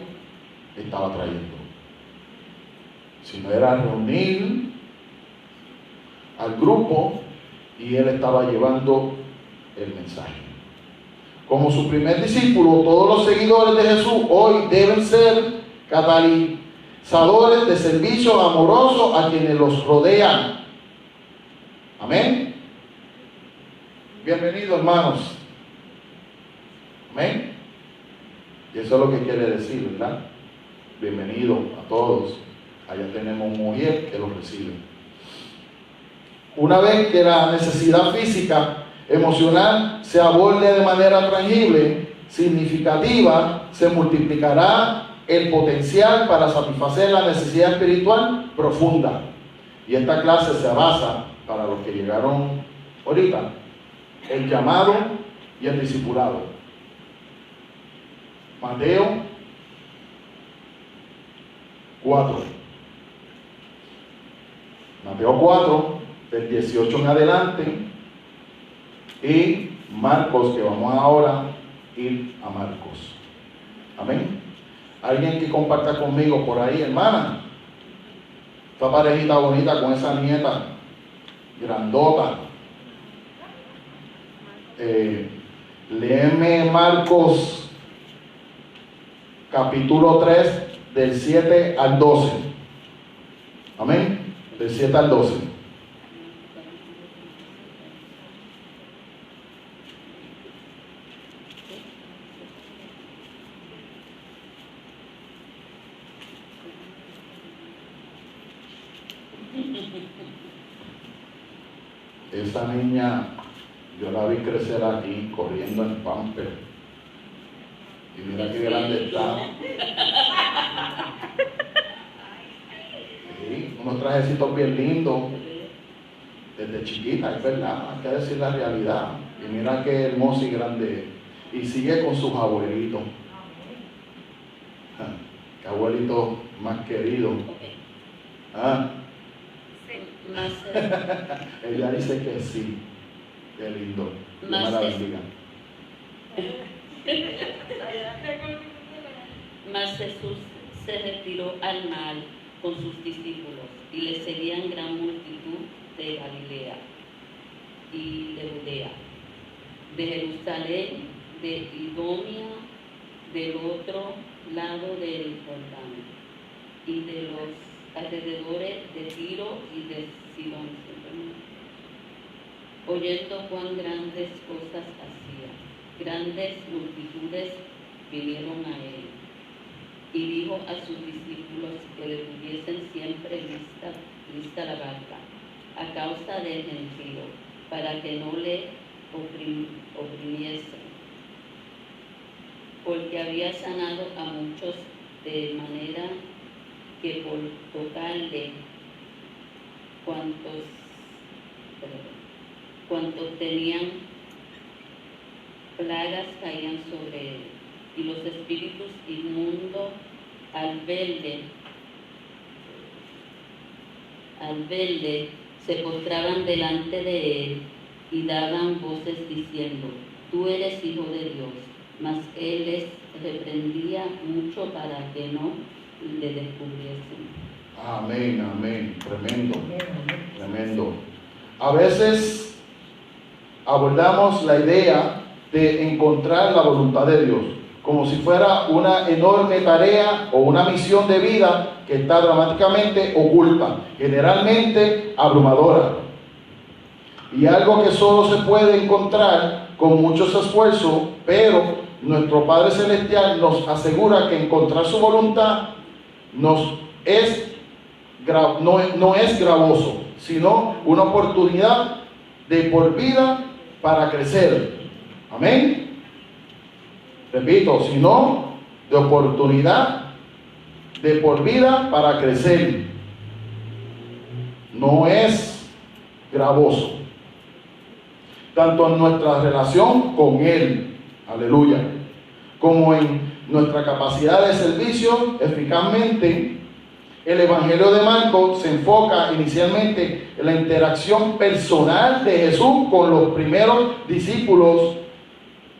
estaba trayendo, sino era reunir al grupo y él estaba llevando el mensaje. Como su primer discípulo, todos los seguidores de Jesús hoy deben ser catalizadores de servicio amoroso a quienes los rodean. Amén. Bienvenidos, hermanos. Amén. Y eso es lo que quiere decir, ¿verdad? Bienvenido a todos. Allá tenemos un mujer que los recibe. Una vez que la necesidad física, emocional se aborde de manera tangible, significativa, se multiplicará el potencial para satisfacer la necesidad espiritual profunda. Y esta clase se basa, para los que llegaron ahorita, el llamado y el discipulado. Mateo 4. Mateo 4, del 18 en adelante. Y Marcos, que vamos ahora a ir a Marcos. Amén. Alguien que comparta conmigo por ahí, hermana. Esta parejita bonita con esa nieta grandota. Léeme Marcos capítulo 3 del 7 al 12. Amén. Del 7 al 12. Esa niña, yo la vi crecer aquí, corriendo en pamper. Y mira qué grande está. Sí, unos trajecitos bien lindos. Desde chiquita, es verdad, hay que decir la realidad. Y mira qué hermosa y grande. Y sigue con sus abuelitos. abuelito más querido. Ok. Ah, Más, ella dice que sí. Qué lindo. Dios Más me la es- bendiga. Mas Jesús se retiró al mar con sus discípulos y le seguían gran multitud de Galilea y de Judea, de Jerusalén, de Idumea, del otro lado del Jordán, y de los alrededores de Tiro y de Sidón, oyendo cuán grandes cosas hacía. Grandes multitudes vinieron a él, y dijo a sus discípulos que le tuviesen siempre lista la barca, a causa del gentío, para que no le oprimiesen, porque había sanado a muchos de manera que por tocarle cuantos tenían plagas caían sobre él, y los espíritus inmundos al verle se postraban delante de él y daban voces diciendo: Tú eres Hijo de Dios. Mas él les reprendía mucho para que no le descubriesen. Amén, amén. Tremendo, tremendo. A veces abordamos la idea de encontrar la voluntad de Dios como si fuera una enorme tarea o una misión de vida que está dramáticamente oculta, generalmente abrumadora, y algo que solo se puede encontrar con muchos esfuerzos, pero nuestro Padre Celestial nos asegura que encontrar su voluntad no es gravoso, sino una oportunidad de por vida para crecer. Amén. Repito, sino de oportunidad de por vida para crecer. No es gravoso. Tanto en nuestra relación con Él, aleluya, como en nuestra capacidad de servicio eficazmente. El Evangelio de Marcos se enfoca inicialmente en la interacción personal de Jesús con los primeros discípulos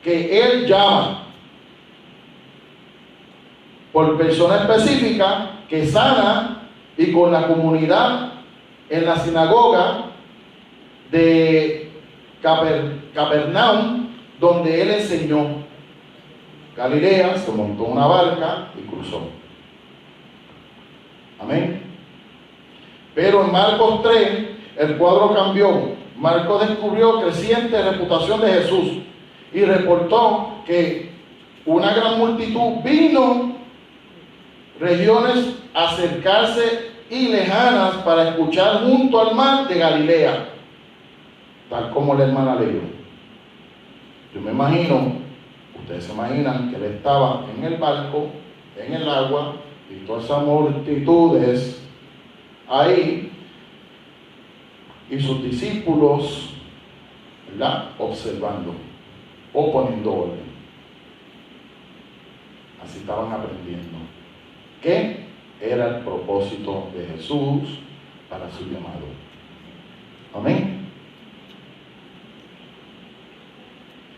que Él llama, por persona específica que sana, y con la comunidad en la sinagoga de Capernaum, donde Él enseñó. Galilea, se montó en una barca y cruzó. Amén. Pero en Marcos 3 el cuadro cambió. Marcos descubrió creciente reputación de Jesús y reportó que una gran multitud vino regiones a acercarse y lejanas para escuchar junto al mar de Galilea, tal como la hermana leyó. Yo me imagino, ustedes se imaginan que él estaba en el barco, en el agua, y todas esas multitudes ahí, y sus discípulos, ¿verdad?, observando o poniendo orden. Así estaban aprendiendo qué era el propósito de Jesús para su llamado. Amén.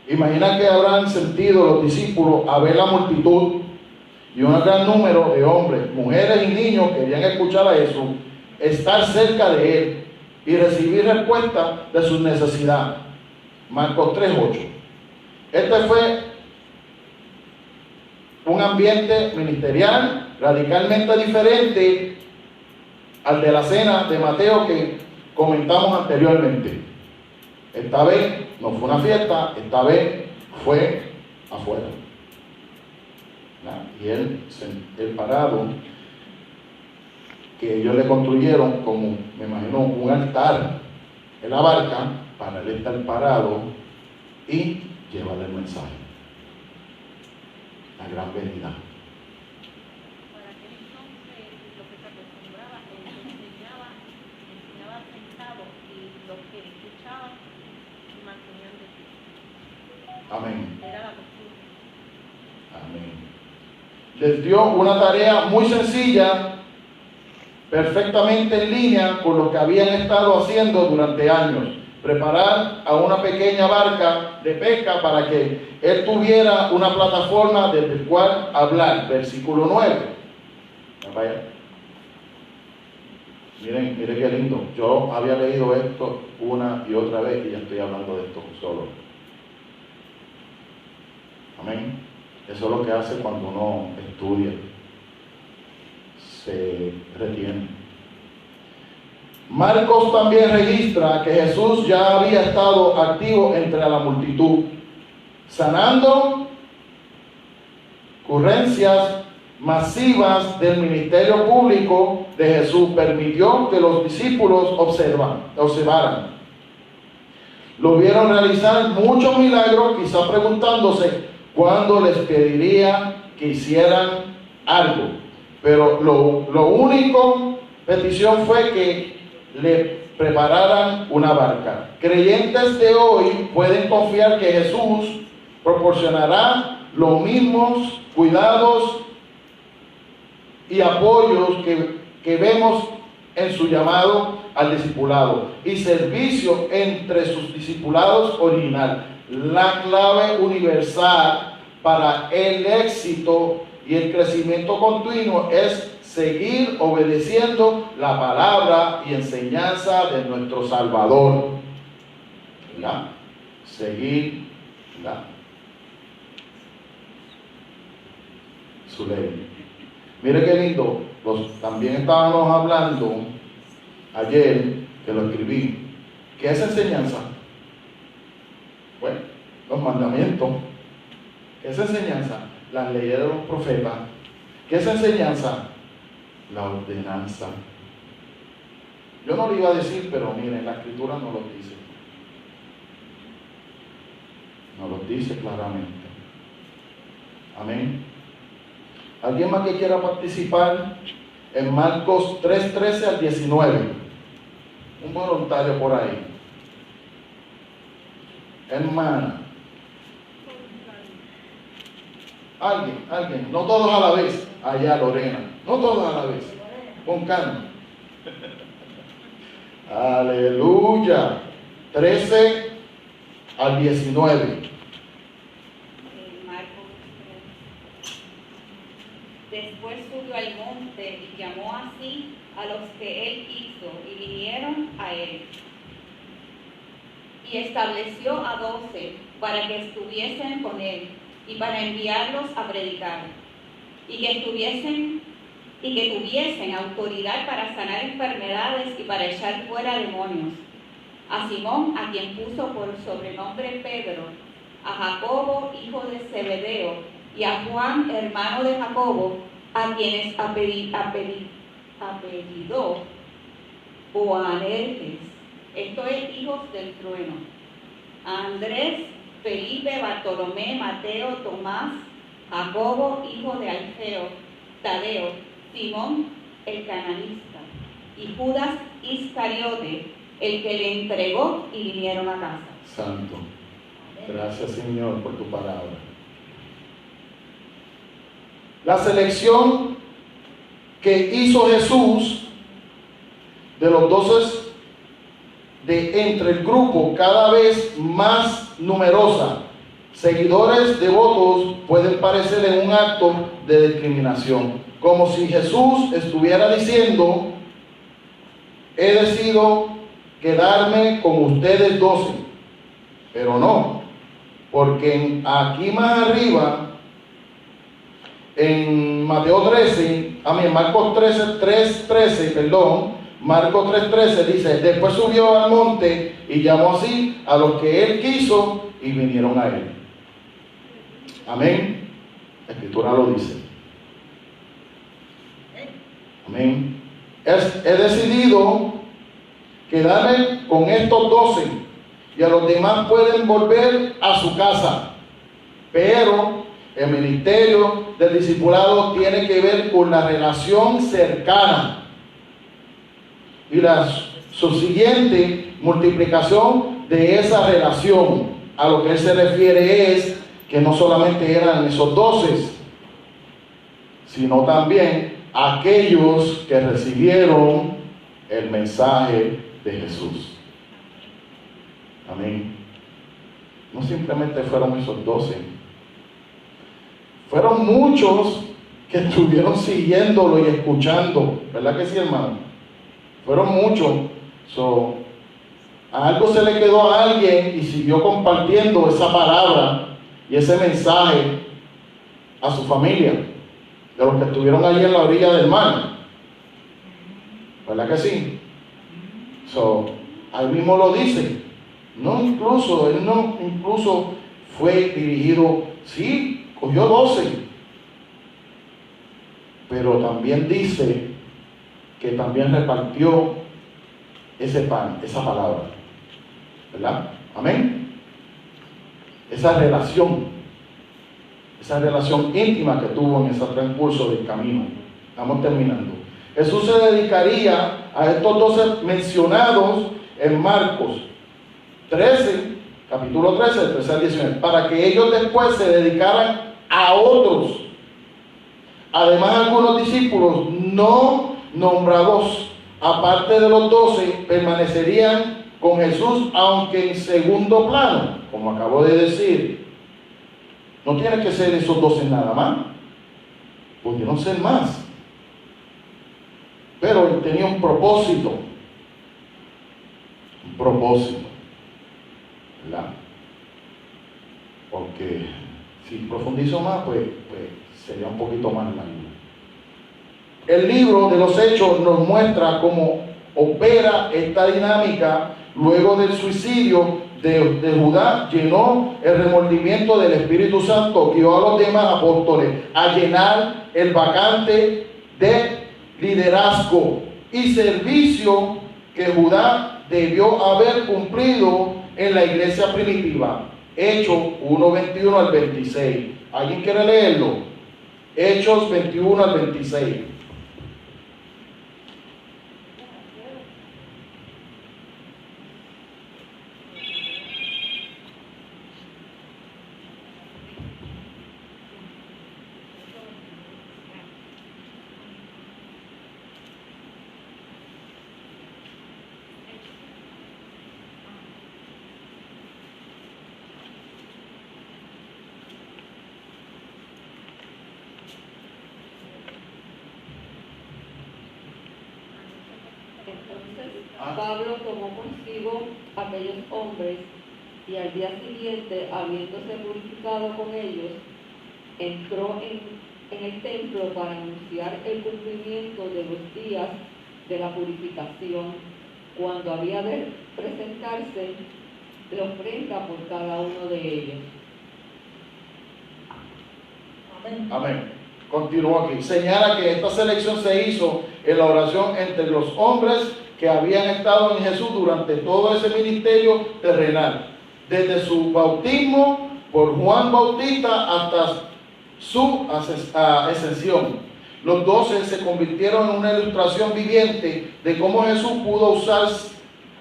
Imagina que habrán sentido los discípulos a ver la multitud y un gran número de hombres, mujeres y niños que querían escuchar a Jesús, estar cerca de Él y recibir respuesta de sus necesidades. Marcos 3:8. Este fue un ambiente ministerial radicalmente diferente al de la cena de Mateo que comentamos anteriormente. Esta vez no fue una fiesta, esta vez fue afuera. Y él parado, que ellos le construyeron como, me imagino, un altar en la barca para él estar parado y llevar el mensaje. La gran venida. Para aquel entonces lo que se acostumbraba, él enseñaba sentado y los que escuchaban mantenían de pie. Amén. Era la costumbre. Amén. les dio una tarea muy sencilla, perfectamente en línea con lo que habían estado haciendo durante años. Preparar a una pequeña barca de pesca para que él tuviera una plataforma desde la cual hablar. Versículo 9. Vaya. Miren qué lindo. Yo había leído esto una y otra vez y ya estoy hablando de esto solo. Amén. Eso es lo que hace cuando uno estudia. Se retiene. Marcos también registra que Jesús ya había estado activo entre la multitud, sanando ocurrencias masivas del ministerio público de Jesús. Permitió que los discípulos observaran. Lo vieron realizar muchos milagros, quizá preguntándose cuándo les pediría que hicieran algo. Pero lo único petición fue que le prepararan una barca. Creyentes de hoy pueden confiar que Jesús proporcionará los mismos cuidados y apoyos que vemos en su llamado al discipulado y servicio entre sus discipulados original. La clave universal para el éxito y el crecimiento continuo es seguir obedeciendo la palabra y enseñanza de nuestro Salvador. ¿Verdad? Seguir, ¿verdad?, su ley. Mire qué lindo. También estábamos hablando ayer, que lo escribí, ¿qué es enseñanza? Bueno, los mandamientos. ¿Qué es enseñanza? Las leyes de los profetas. ¿Qué es enseñanza? La ordenanza. Yo no lo iba a decir, pero miren, la escritura no lo dice. No lo dice claramente. Amén. ¿Alguien más que quiera participar en Marcos 3:13 al 19? Un voluntario por ahí. Hermana. Alguien. No todos a la vez. Allá, Lorena. No todos a la vez. Con calma. Aleluya. 13 al 19. Después subió al monte y llamó así a los que él quiso y vinieron a él. Y estableció a 12 para que estuviesen con él y para enviarlos a predicar. Y que tuviesen autoridad para sanar enfermedades y para echar fuera demonios. A Simón, a quien puso por sobrenombre Pedro, a Jacobo, hijo de Zebedeo, y a Juan, hermano de Jacobo, a quienes apellidó Boanerges, esto es hijos del trueno, a Andrés, Felipe, Bartolomé, Mateo, Tomás, Jacobo, hijo de Alfeo, Tadeo, Simón el cananista, y Judas Iscariote, el que le entregó, y vinieron a casa. Santo. Gracias, Señor, por tu palabra. La selección que hizo Jesús de los 12 entre el grupo cada vez más numerosa, seguidores devotos, pueden parecer en un acto de discriminación, como si Jesús estuviera diciendo: he decidido quedarme con ustedes 12, pero no, porque aquí más arriba, en Marcos 3:13 dice: después subió al monte y llamó así a los que él quiso y vinieron a él. Amén. La escritura lo dice. Amén. He decidido quedarme con estos 12 y a los demás pueden volver a su casa, pero el ministerio del discipulado tiene que ver con la relación cercana y la subsiguiente multiplicación de esa relación. A lo que él se refiere es que no solamente eran esos 12, sino también aquellos que recibieron el mensaje de Jesús. Amén. No simplemente fueron esos 12, fueron muchos que estuvieron siguiéndolo y escuchando, ¿verdad que sí, hermano? Fueron muchos. A algo se le quedó a alguien y siguió compartiendo esa palabra y ese mensaje a su familia, de los que estuvieron allí en la orilla del mar, ¿verdad que sí? Ahí mismo lo dice. Él no incluso fue dirigido, sí, cogió 12, pero también dice que también repartió ese pan, esa palabra, ¿verdad? Amén. Esa relación íntima que tuvo en ese transcurso del camino. Estamos terminando. Jesús se dedicaría a estos 12 mencionados en Marcos 13, capítulo 13, del 13 al 19, para que ellos después se dedicaran a otros. Además, algunos discípulos no nombrados, aparte de los 12, permanecerían con Jesús, aunque en segundo plano, como acabo de decir. No tiene que ser esos 12 nada más, pudieron ser más, pero él tenía un propósito, ¿verdad? Porque si profundizo más, pues sería un poquito más largo. El libro de los Hechos nos muestra cómo opera esta dinámica. Luego del suicidio de Judas, llenó el remordimiento del Espíritu Santo, guió a los demás apóstoles a llenar el vacante de liderazgo y servicio que Judas debió haber cumplido en la iglesia primitiva. Hechos 1:21 al 26. ¿Alguien quiere leerlo? Hechos 21 al 26. Entonces Pablo tomó consigo aquellos hombres y al día siguiente, habiéndose purificado con ellos, entró en el templo para anunciar el cumplimiento de los días de la purificación, cuando había de presentarse la ofrenda por cada uno de ellos. Amén. Continúa aquí. Señala que esta selección se hizo en la oración entre los hombres que habían estado en Jesús durante todo ese ministerio terrenal, desde su bautismo por Juan Bautista hasta su ascensión. Los 12 se convirtieron en una ilustración viviente de cómo Jesús pudo usar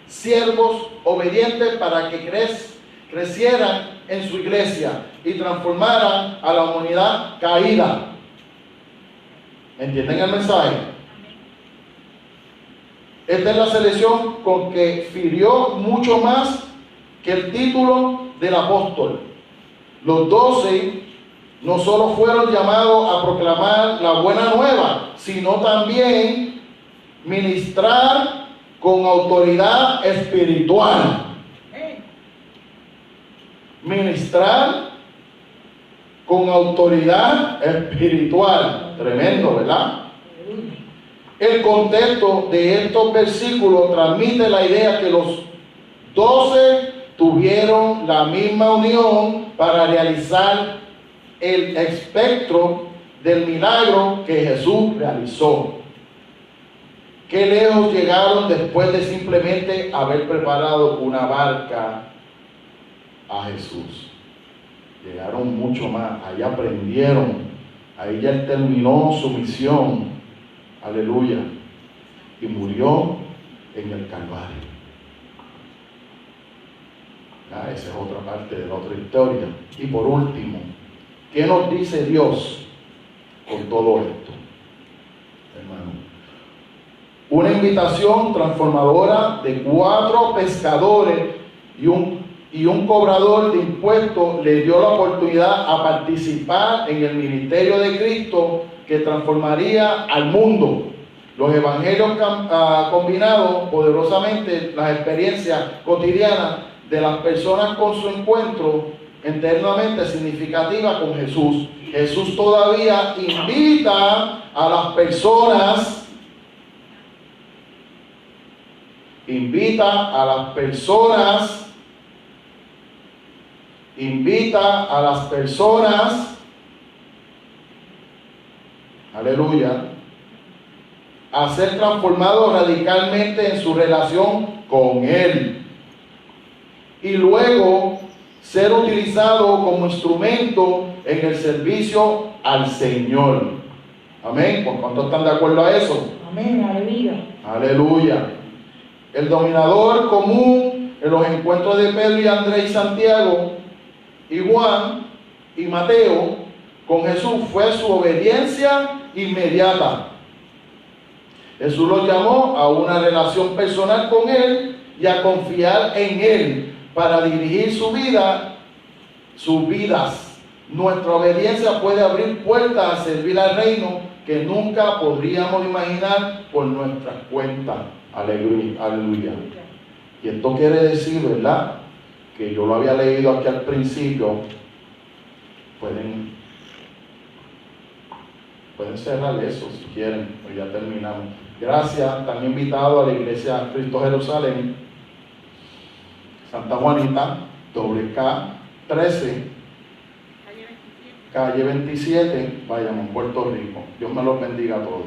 siervos obedientes para que crecieran en su iglesia y transformaran a la humanidad caída. ¿Entienden el mensaje? Esta es la selección con que firió mucho más que el título del apóstol. Los 12 no solo fueron llamados a proclamar la buena nueva, sino también ministrar con autoridad espiritual. Ministrar con autoridad espiritual. Tremendo, ¿verdad? El contexto de estos versículos transmite la idea que los 12 tuvieron la misma unión para realizar el espectro del milagro que Jesús realizó. Qué lejos llegaron después de simplemente haber preparado una barca a Jesús. Llegaron mucho más, ahí aprendieron, ahí ya él terminó su misión, aleluya, y murió en el Calvario. Esa es otra parte de la otra historia. Y por último, ¿qué nos dice Dios con todo esto, hermano. Una invitación transformadora de 4 pescadores y un cobrador de impuestos le dio la oportunidad a participar en el ministerio de Cristo que transformaría al mundo. Los evangelios combinados poderosamente las experiencias cotidianas de las personas con su encuentro eternamente significativa con Jesús. Jesús todavía invita a las personas, aleluya, a ser transformados radicalmente en su relación con Él y luego ser utilizado como instrumento en el servicio al Señor. Amén. ¿Por cuánto están de acuerdo a eso? Amén, aleluya. Aleluya. El dominador común en los encuentros de Pedro y Andrés y Santiago y Juan y Mateo con Jesús fue su obediencia inmediata. Jesús los llamó a una relación personal con Él y a confiar en Él para dirigir sus vidas. Nuestra obediencia puede abrir puertas a servir al reino que nunca podríamos imaginar por nuestras cuentas. Aleluya, aleluya. Y esto quiere decir, ¿verdad?, que yo lo había leído aquí al principio. Pueden cerrar eso si quieren, pues ya terminamos. Gracias. Están invitados a la iglesia Cristo Jerusalén, Santa Juanita, WK 13, calle 27, Bayamón, Puerto Rico. Dios me los bendiga a todos.